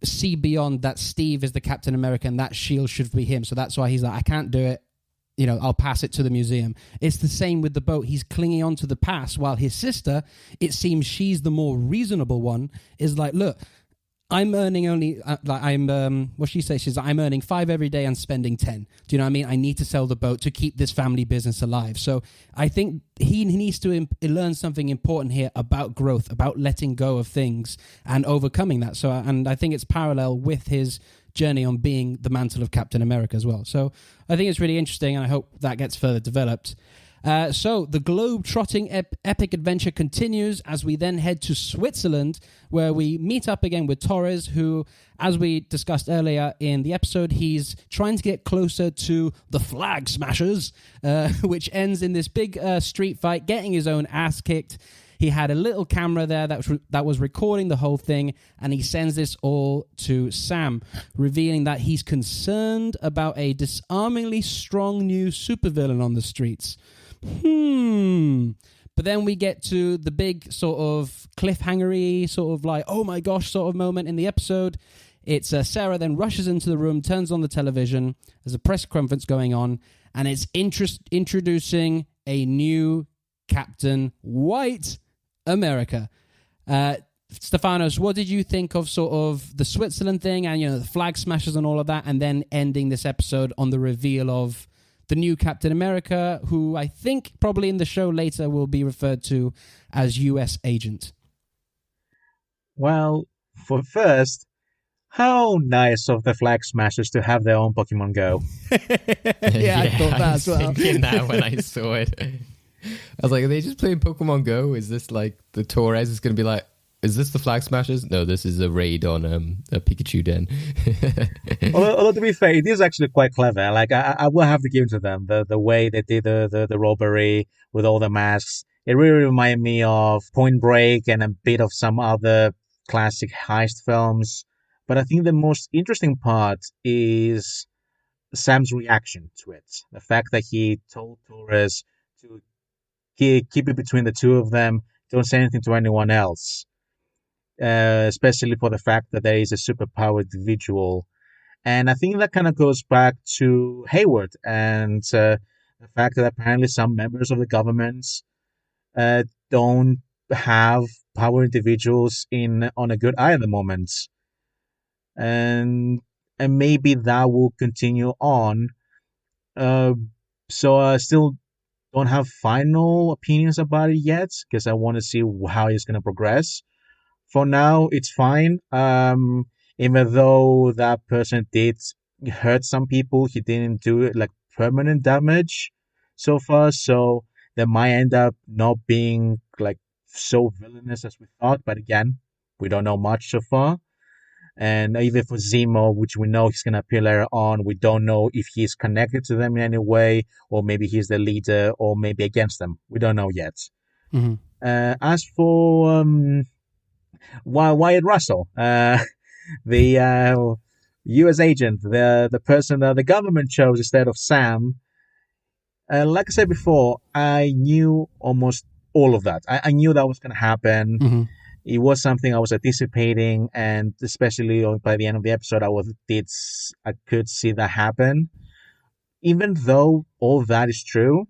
A: see beyond that Steve is the Captain America and that shield should be him. So that's why he's like, I can't do it. I'll pass it to the museum. It's the same with the boat. He's clinging on to the past, while his sister, it seems she's the more reasonable one, is like, look, I'm earning only, what she says, she's like, I'm earning 5 every day and spending 10. Do you know what I mean? I need to sell the boat to keep this family business alive. So I think he needs to learn something important here about growth, about letting go of things and overcoming that. So, and I think it's parallel with his journey on being the mantle of Captain America as well. So I think it's really interesting, and I hope that gets further developed. So the globe-trotting epic adventure continues as we then head to Switzerland, where we meet up again with Torres, who, as we discussed earlier in the episode, he's trying to get closer to the Flag Smashers, which ends in this big street fight, getting his own ass kicked. He had a little camera there that was recording the whole thing, and he sends this all to Sam, revealing that he's concerned about a disarmingly strong new supervillain on the streets. But then we get to the big sort of cliffhangery, sort of like, oh my gosh, sort of moment in the episode. It's Sarah then rushes into the room, turns on the television. There's a press conference going on, and it's introducing a new Captain White America. Stefanos, what did you think of sort of the Switzerland thing and, the Flag Smashers and all of that, and then ending this episode on the reveal of the new Captain America, who I think probably in the show later will be referred to as US Agent?
C: Well, for first, how nice of the Flag Smashers to have their own Pokemon Go.
A: Yeah, I thought that as well.
B: I was thinking that when I saw it. I was like, are they just playing Pokemon Go? Is this like the Torres is going to be like, is this the Flag Smashers? No, this is a raid on a Pikachu den.
C: although to be fair, it is actually quite clever. Like I will have to give it to them, the way they did the robbery with all the masks. It really reminded me of Point Break and a bit of some other classic heist films. But I think the most interesting part is Sam's reaction to it. The fact that he told Torres to keep it between the two of them, don't say anything to anyone else. Especially for the fact that there is a superpowered individual. And I think that kind of goes back to Hayward and the fact that apparently some members of the government don't have power individuals on a good eye at the moment. And maybe that will continue on. So I still don't have final opinions about it yet, because I want to see how it's going to progress. For now, it's fine. Even though that person did hurt some people, he didn't do it like permanent damage so far. So they might end up not being like so villainous as we thought. But again, we don't know much so far. And even for Zemo, which we know he's going to appear later on, we don't know if he's connected to them in any way, or maybe he's the leader, or maybe against them. We don't know yet.
A: Mm-hmm.
C: As for Wyatt Russell, the U.S. agent, the person that the government chose instead of Sam. Like I said before, I knew almost all of that. I knew that was going to happen.
A: Mm-hmm.
C: It was something I was anticipating, and especially by the end of the episode, I could see that happen. Even though all that is true,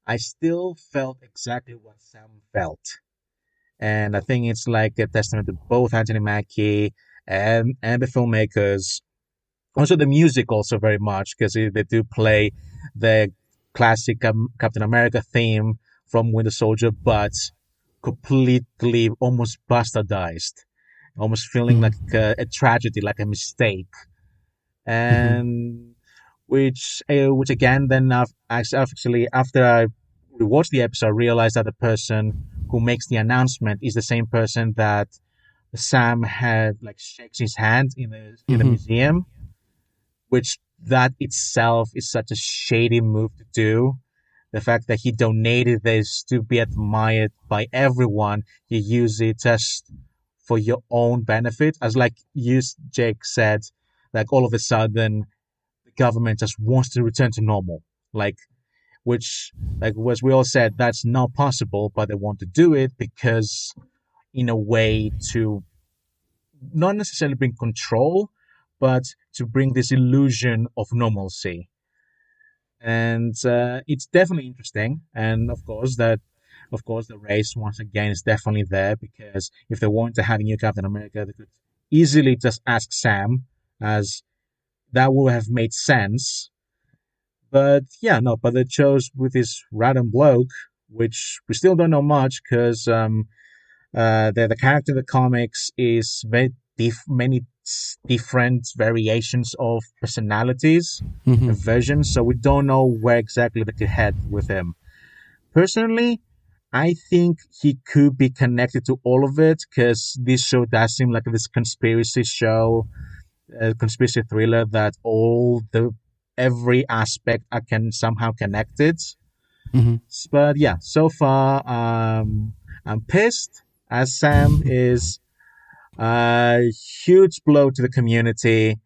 C: I still felt exactly what Sam felt. And I think it's like a testament to both Anthony Mackie and the filmmakers. Also the music also very much, because they do play the classic Captain America theme from Winter Soldier, but completely almost bastardized. Almost feeling like a tragedy, like a mistake. And which again, then actually after I rewatched the episode, I realized that the person who makes the announcement is the same person that Sam had shakes his hand in the museum, which that itself is such a shady move to do. The fact that he donated this to be admired by everyone, you use it just for your own benefit. As Jake said, all of a sudden the government just wants to return to normal. Which as we all said, that's not possible, but they want to do it because in a way to not necessarily bring control, but to bring this illusion of normalcy. and it's definitely interesting. And of course, the race once again is definitely there, because if they want to have a new Captain America, they could easily just ask Sam, as that would have made sense. But yeah, no, but they chose with this random bloke, which we still don't know much, because the character in the comics is many different variations of personalities and versions, so we don't know where exactly they could head with him. Personally, I think he could be connected to all of it, because this show does seem like this conspiracy show, conspiracy thriller, that every aspect are somehow connected. But yeah, so far I'm pissed, as Sam is a huge blow to the community,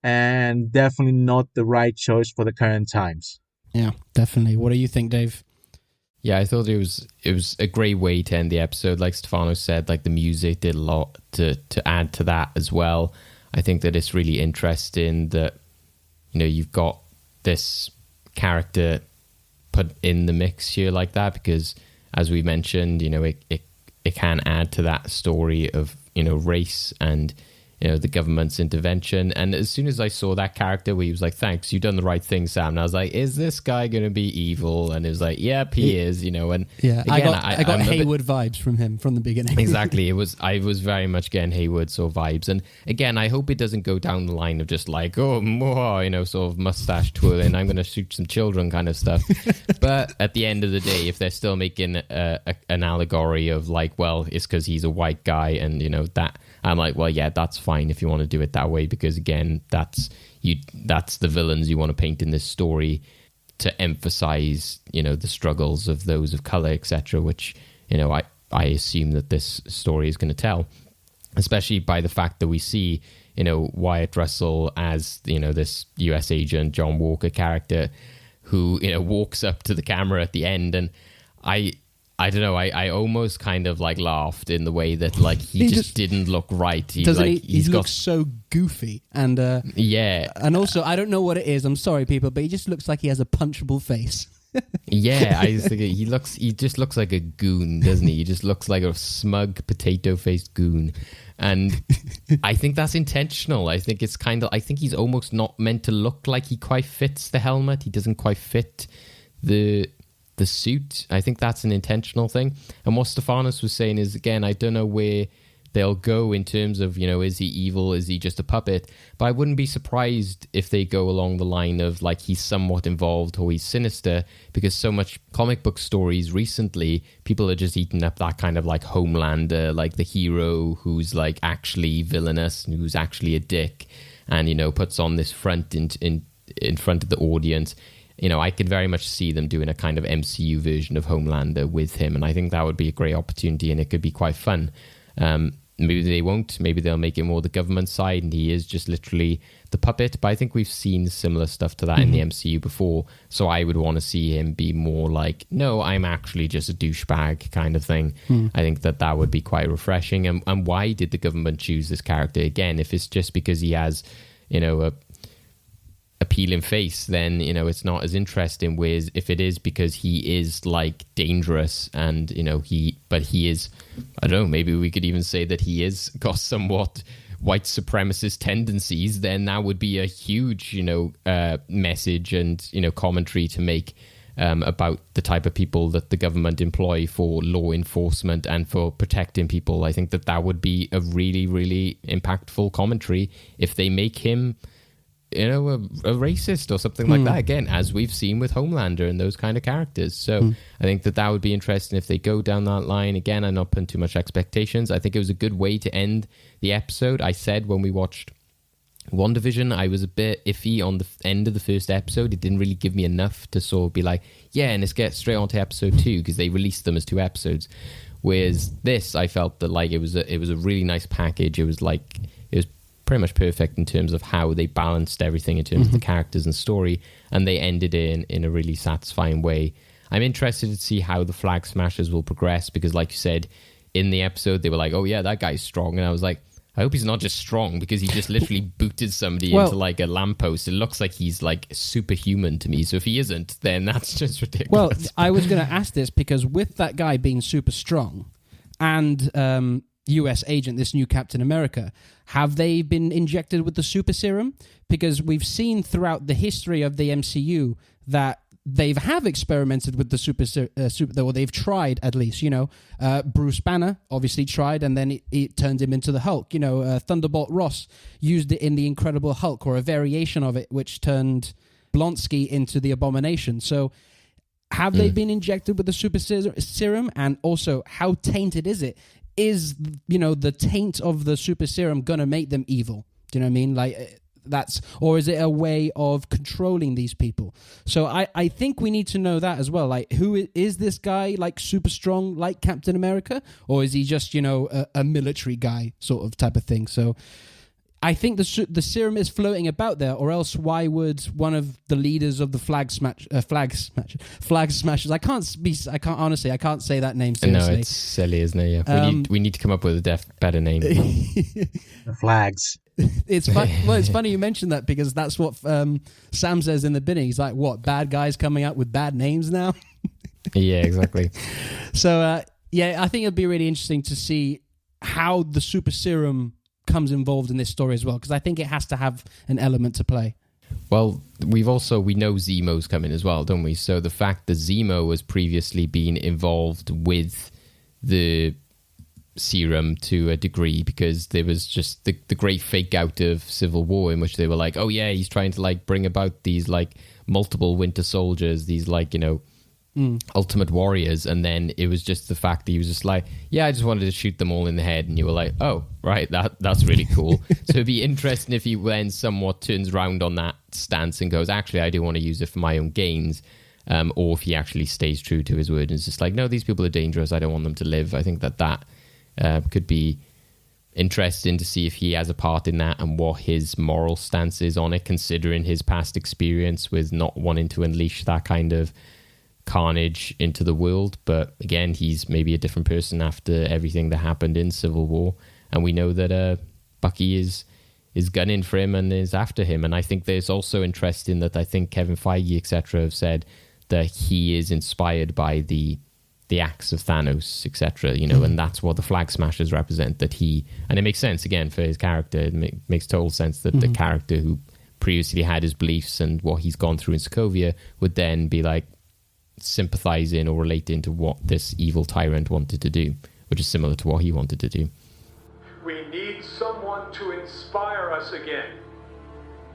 C: and definitely not the right choice for the current times.
A: Yeah, definitely. What do you think, Dave?
B: Yeah, I thought it was a great way to end the episode. Like Stefanos said, like the music did a lot to add to that as well. I think that it's really interesting that, you know, you've got this character put in the mix here like that, because as we mentioned, you know, it can add to that story of, you know, race and, you know, the government's intervention. And as soon as I saw that character where he was like, thanks, you've done the right thing, Sam, and I was like, is this guy going to be evil? And it was like, yep, he is, you know. And
A: yeah, again, I got
B: I'm
A: Hayward vibes from him from the beginning.
B: Exactly. I was very much getting Hayward sort of vibes. And again, I hope it doesn't go down the line of just like, oh, more, you know, sort of mustache twirling, I'm going to shoot some children kind of stuff. But at the end of the day, if they're still making an allegory of like, well, it's because he's a white guy, and, you know, that, I'm like, well, yeah, that's fine if you want to do it that way, because again, that's the villains you want to paint in this story to emphasize, you know, the struggles of those of color, etc., which, you know, I assume that this story is going to tell, especially by the fact that we see, you know, Wyatt Russell as, you know, this US agent John Walker character who, you know, walks up to the camera at the end, and I don't know, I almost kind of like laughed in the way that like he just didn't look right.
A: He looks so goofy, and
B: yeah,
A: and also I don't know what it is. I'm sorry, people, but he just looks like he has a punchable face.
B: Yeah, I just think he just looks like a goon, doesn't he? He just looks like a smug potato-faced goon, and I think that's intentional. I think he's almost not meant to look like he quite fits the helmet. He doesn't quite fit the suit. I think that's an intentional thing. And what Stefanos was saying is, again, I don't know where they'll go in terms of, you know, is he evil? Is he just a puppet? But I wouldn't be surprised if they go along the line of like he's somewhat involved or he's sinister, because so much comic book stories recently, people are just eating up that kind of like Homelander, like the hero who's like actually villainous and who's actually a dick, and, you know, puts on this front in front of the audience. You know, I could very much see them doing a kind of MCU version of Homelander with him, and I think that would be a great opportunity, and it could be quite fun. Maybe they won't. Maybe they'll make it more the government side, and he is just literally the puppet. But I think we've seen similar stuff to that in the MCU before, so I would want to see him be more like, no, I'm actually just a douchebag kind of thing. I think that would be quite refreshing. And why did the government choose this character? Again, if it's just because he has, you know, a appealing face, then, you know, it's not as interesting. Whereas if it is because he is like dangerous, and, you know, he is, I don't know, maybe we could even say that he is got somewhat white supremacist tendencies, then that would be a huge, you know, message and, you know, commentary to make about the type of people that the government employ for law enforcement and for protecting people. I think that would be a really, really impactful commentary if they make him, you know, a racist or something like that, again, as we've seen with Homelander and those kind of characters. So I think that would be interesting if they go down that line. Again, I'm not putting too much expectations. I think it was a good way to end the episode. I said when we watched WandaVision, I was a bit iffy on the end of the first episode. It didn't really give me enough to sort of be like, yeah, and let's get straight on to episode 2, because they released them as 2 episodes. Whereas this, I felt that like it was a really nice package. It was pretty much perfect in terms of how they balanced everything in terms of the characters and story, and they ended in a really satisfying way. I'm interested to see how the Flag Smashers will progress, because like you said, in the episode they were like, oh yeah, that guy's strong, and I was like, I hope he's not just strong, because he just literally booted somebody into like a lamppost. It looks like he's like superhuman to me. So if he isn't, then that's just ridiculous.
A: Well, I was going to ask this because with that guy being super strong and US agent, this new Captain America, have they been injected with the super serum? Because we've seen throughout the history of the MCU that they have experimented with the super, or they've tried at least, you know. Bruce Banner obviously tried, and then it turned him into the Hulk. You know, Thunderbolt Ross used it in the Incredible Hulk, or a variation of it, which turned Blonsky into the Abomination. So have they been injected with the super serum? And also, how tainted is it? Is, you know, the taint of the super serum going to make them evil? Do you know what I mean? Like, or is it a way of controlling these people? So I think we need to know that as well. Like, who is this guy, like super strong, like Captain America? Or is he just, you know, a military guy sort of type of thing? So I think the serum is floating about there, or else why would one of the leaders of the flag smashers? I can't say that name seriously.
B: No, it's silly, isn't it? Yeah. We need to come up with a better name.
C: The flags.
A: It's funny you mentioned that, because that's what Sam says in the beginning. He's like, what, bad guys coming up with bad names now?
B: Yeah, exactly.
A: So yeah, I think it'd be really interesting to see how the super serum comes involved in this story as well, because I think it has to have an element to play.
B: Well, we know Zemo's coming as well, don't we? So the fact that Zemo has previously been involved with the serum to a degree, because there was just the great fake out of Civil War in which they were like, oh yeah, he's trying to like bring about these like multiple Winter Soldiers, these like, you know, Ultimate Warriors, and then it was just the fact that he was just like, yeah, I just wanted to shoot them all in the head, and you were like, oh, right, that's really cool. So it'd be interesting if he then somewhat turns around on that stance and goes, actually, I do want to use it for my own gains, or if he actually stays true to his word and is just like, no, these people are dangerous, I don't want them to live. I think that could be interesting to see if he has a part in that and what his moral stance is on it, considering his past experience with not wanting to unleash that kind of carnage into the world. But again, he's maybe a different person after everything that happened in Civil War, and we know that Bucky is gunning for him and is after him. And I think there's also interesting that I think Kevin Feige, etc., have said that he is inspired by the acts of Thanos, etc., you know, and that's what the Flag Smashers represent. That and it makes sense again for his character. It makes total sense that the character who previously had his beliefs and what he's gone through in Sokovia would then be like sympathizing or relating to what this evil tyrant wanted to do, which is similar to what he wanted to do.
J: We need someone to inspire us again.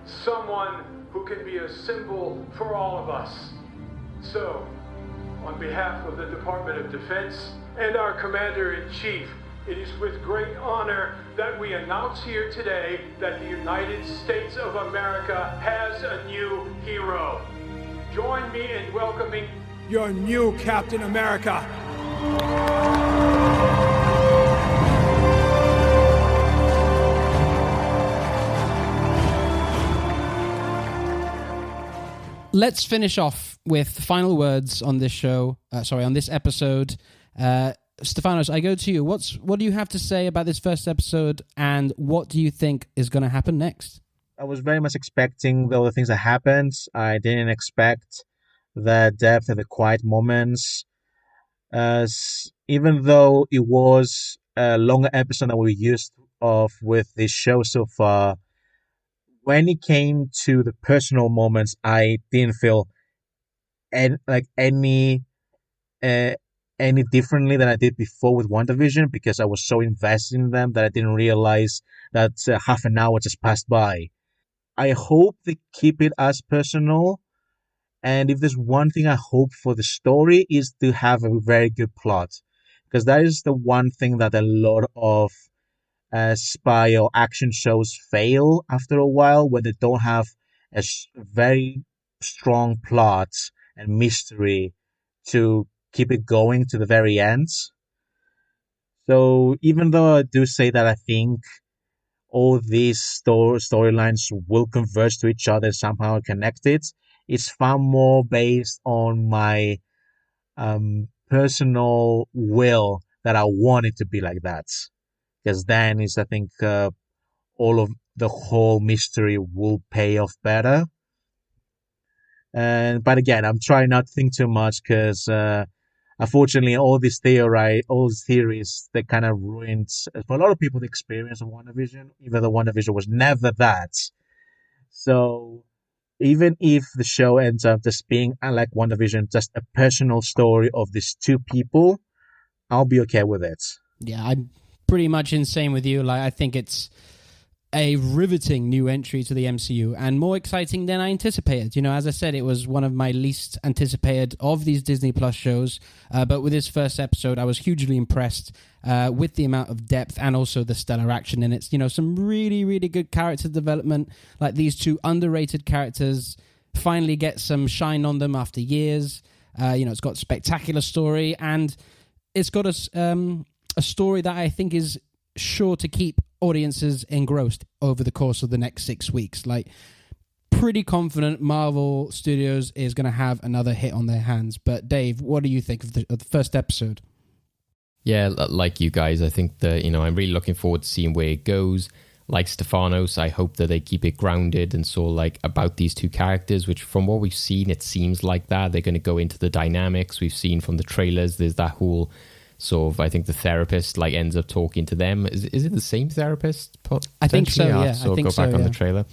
J: Someone who can be a symbol for all of us. So, on behalf of the Department of Defense and our Commander-in-Chief, it is with great honor that we announce here today that the United States of America has a new hero. Join me in welcoming your new Captain America.
A: Let's finish off with final words on this show. On this episode. Stefanos, I go to you. What do you have to say about this first episode, and what do you think is going to happen next?
C: I was very much expecting all the things that happened. I didn't expect the depth of the quiet moments. Even though it was a longer episode than we're used of with this show so far, when it came to the personal moments, I didn't feel any differently than I did before with WandaVision, because I was so invested in them that I didn't realize that half an hour just passed by. I hope they keep it as personal. And if there's one thing I hope for the story, is to have a very good plot. Because that is the one thing that a lot of spy or action shows fail after a while, when they don't have a very strong plot and mystery to keep it going to the very end. So even though I do say that I think all these storylines will converge to each other, somehow connected, it's far more based on my personal will that I want it to be like that. because then is, I think, all of the whole mystery will pay off better. But again, I'm trying not to think too much because, unfortunately, all these theories, they kind of ruined for a lot of people the experience of WandaVision, even though WandaVision was never that. So even if the show ends up just being, unlike WandaVision, just a personal story of these two people, I'll be okay with it.
A: Yeah, I'm pretty much in same with you. Like, I think it's a riveting new entry to the MCU and more exciting than I anticipated. You know, as I said, it was one of my least anticipated of these Disney Plus shows. But with this first episode, I was hugely impressed with the amount of depth and also the stellar action in it. You know, some really, really good character development. Like, these two underrated characters finally get some shine on them after years. You know, it's got a spectacular story, and it's got a story that I think is sure to keep audiences engrossed over the course of the next 6 weeks. Like, pretty confident Marvel Studios is going to have another hit on their hands. But Dave, what do you think of the first episode?
B: Yeah, like you guys, I think that, you know, I'm really looking forward to seeing where it goes. Like Stefanos, I hope that they keep it grounded and sort of like about these two characters, which from what we've seen, it seems like that they're going to go into the dynamics we've seen from the trailers. There's that whole sort of, I think the therapist like ends up talking to them. Is it the same therapist?
A: I think so, yeah.
B: So go back on the trailer.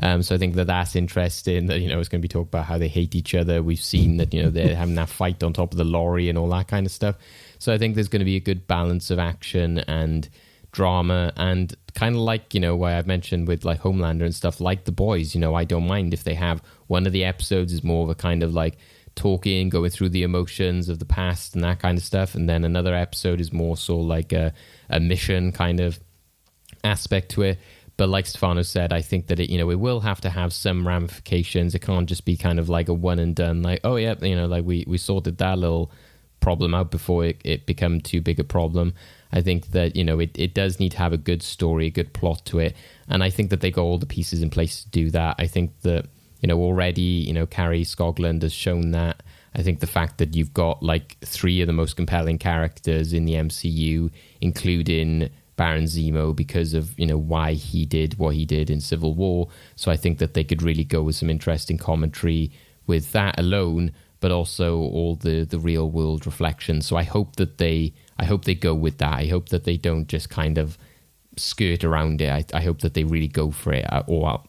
B: So I think that that's interesting, that, you know, it's going to be talked about how they hate each other. We've seen that, you know, they're having that fight on top of the lorry and all that kind of stuff. So I think there's going to be a good balance of action and drama, and kind of like, you know, why I've mentioned with like Homelander and stuff, like The Boys, you know, I don't mind if they have one of the episodes is more of a kind of like talking, going through the emotions of the past and that kind of stuff, and then another episode is more so like a mission kind of aspect to it. But like Stefano said, I think that it, you know, it will have to have some ramifications. It can't just be kind of like a one and done, like, oh yeah, you know, like we sorted that little problem out before it become too big a problem. I think that, you know, it does need to have a good story, a good plot to it, and I think that they got all the pieces in place to do that. I think that, you know, already, you know, Carrie Scogland has shown that. I think the fact that you've got like three of the most compelling characters in the MCU, including Baron Zemo, because of, you know, why he did what he did in Civil War. So I think that they could really go with some interesting commentary with that alone, but also all the real world reflections. So I hope they go with that. I hope that they don't just kind of skirt around it. I hope that they really go for it. Or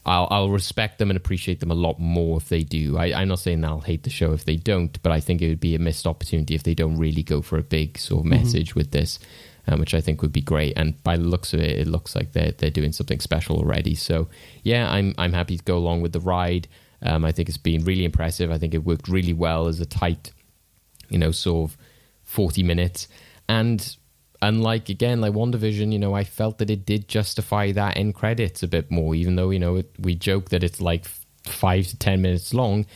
B: I'll respect them and appreciate them a lot more if they do. I'm not saying I'll hate the show if they don't, but I think it would be a missed opportunity if they don't really go for a big sort of message with this, which I think would be great. And by the looks of it, it looks like they're doing something special already. So yeah, I'm happy to go along with the ride. I think it's been really impressive. I think it worked really well as a tight, you know, sort of 40 minutes. And unlike, again, like WandaVision, you know, I felt that it did justify that end credits a bit more, even though, you know, we joke that it's like 5 to 10 minutes long.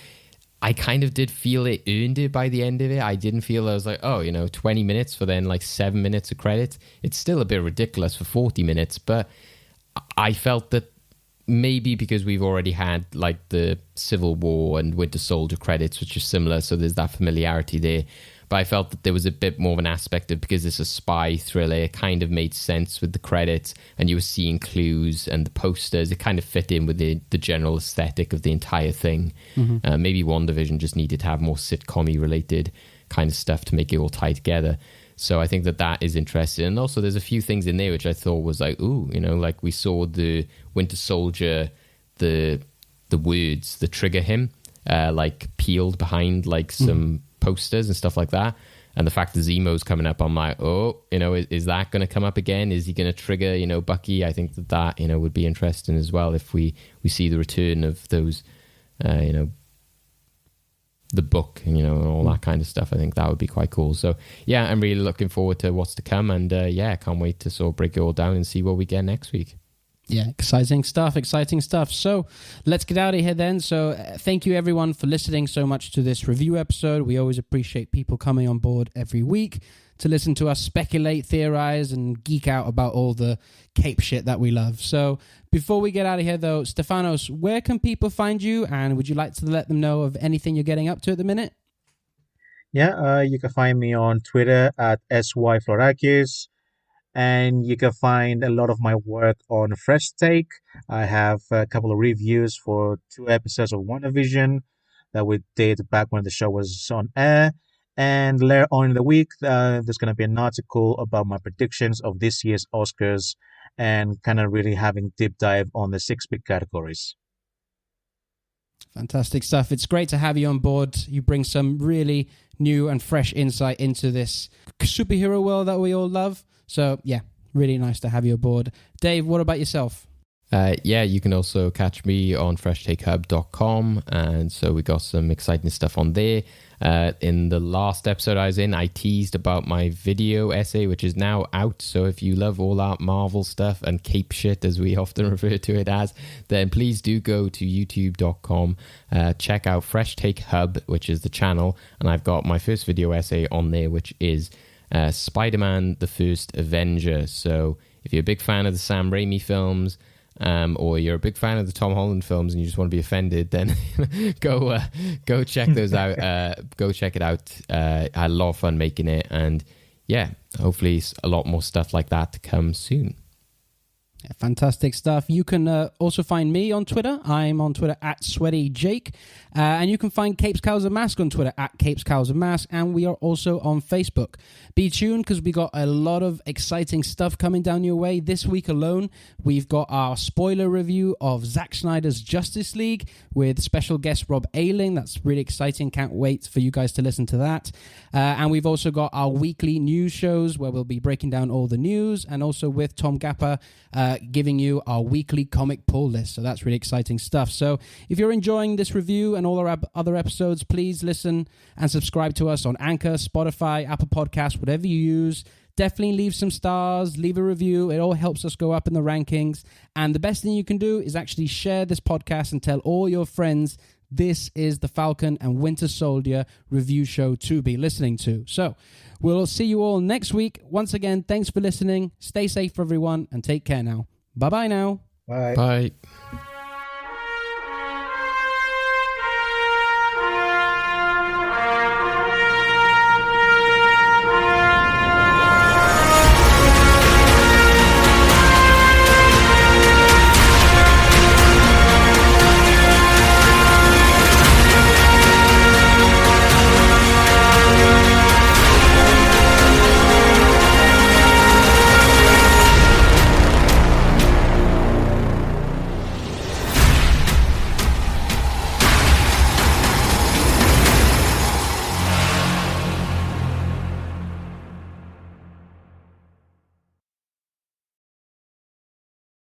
B: I kind of did feel it earned it by the end of it. I didn't feel I was like, oh, you know, 20 minutes for then like 7 minutes of credits. It's still a bit ridiculous for 40 minutes, but I felt that maybe because we've already had like the Civil War and Winter Soldier credits, which are similar, so there's that familiarity there. But I felt that there was a bit more of an aspect of, because it's a spy thriller, it kind of made sense with the credits, and you were seeing clues and the posters. It kind of fit in with the general aesthetic of the entire thing. Maybe WandaVision just needed to have more sitcom-y related kind of stuff to make it all tie together. So I think that is interesting. And also there's a few things in there which I thought was like, ooh, you know, like we saw the Winter Soldier, the words, the trigger him, like peeled behind like some posters and stuff like that. And the fact that Zemo's coming up, I'm like, oh, you know, is that going to come up again? Is he going to trigger, you know, Bucky? I think that, you know, would be interesting as well if we see the return of those, you know, the book, you know, and all that kind of stuff. I think that would be quite cool. So yeah, I'm really looking forward to what's to come, and yeah, I can't wait to sort of break it all down and see what we get next week.
A: Yeah, exciting stuff. So let's get out of here then. So thank you everyone for listening so much to this review episode. We always appreciate people coming on board every week to listen to us speculate, theorize, and geek out about all the cape shit that we love. So before we get out of here though, Stefanos, where can people find you, and would you like to let them know of anything you're getting up to at the minute?
C: Yeah, you can find me on Twitter at SY Florakis. And you can find a lot of my work on Fresh Take. I have a couple of reviews for 2 episodes of WandaVision that we did back when the show was on air. And later on in the week, there's going to be an article about my predictions of this year's Oscars and kind of really having deep dive on the 6 big categories.
A: Fantastic stuff. It's great to have you on board. You bring some really new and fresh insight into this superhero world that we all love. So, yeah, really nice to have you aboard. Dave, what about yourself?
B: You can also catch me on freshtakehub.com. And so we got some exciting stuff on there. In the last episode I was in, I teased about my video essay, which is now out. So if you love all that Marvel stuff and cape shit, as we often refer to it as, then please do go to youtube.com, check out Fresh Take Hub, which is the channel. And I've got my first video essay on there, which is Spider-Man, the First Avenger. So if you're a big fan of the Sam Raimi films, or you're a big fan of the Tom Holland films and you just want to be offended, then go check those out. Go check it out. I had a lot of fun making it, and yeah, hopefully a lot more stuff like that to come soon.
A: Yeah, fantastic stuff. You can also find me on Twitter. I'm on Twitter at SweatyJake. And you can find Capes, Cows and Mask on Twitter at Capes, Cows and Mask. And we are also on Facebook. Be tuned because we got a lot of exciting stuff coming down your way. This week alone, we've got our spoiler review of Zack Snyder's Justice League with special guest Rob Ailing. That's really exciting. Can't wait for you guys to listen to that. And we've also got our weekly news shows where we'll be breaking down all the news, and also with Tom Gapper giving you our weekly comic pull list. So that's really exciting stuff. So if you're enjoying this review and all our other episodes, please listen and subscribe to us on Anchor, Spotify, Apple Podcasts, whatever you use. Definitely leave some stars, leave a review. It all helps us go up in the rankings. And the best thing you can do is actually share this podcast and tell all your friends this is the Falcon and Winter Soldier review show to be listening to. So we'll see you all next week. Once again, thanks for listening. Stay safe, everyone, and take care now. Bye-bye now.
C: Bye.
B: Bye.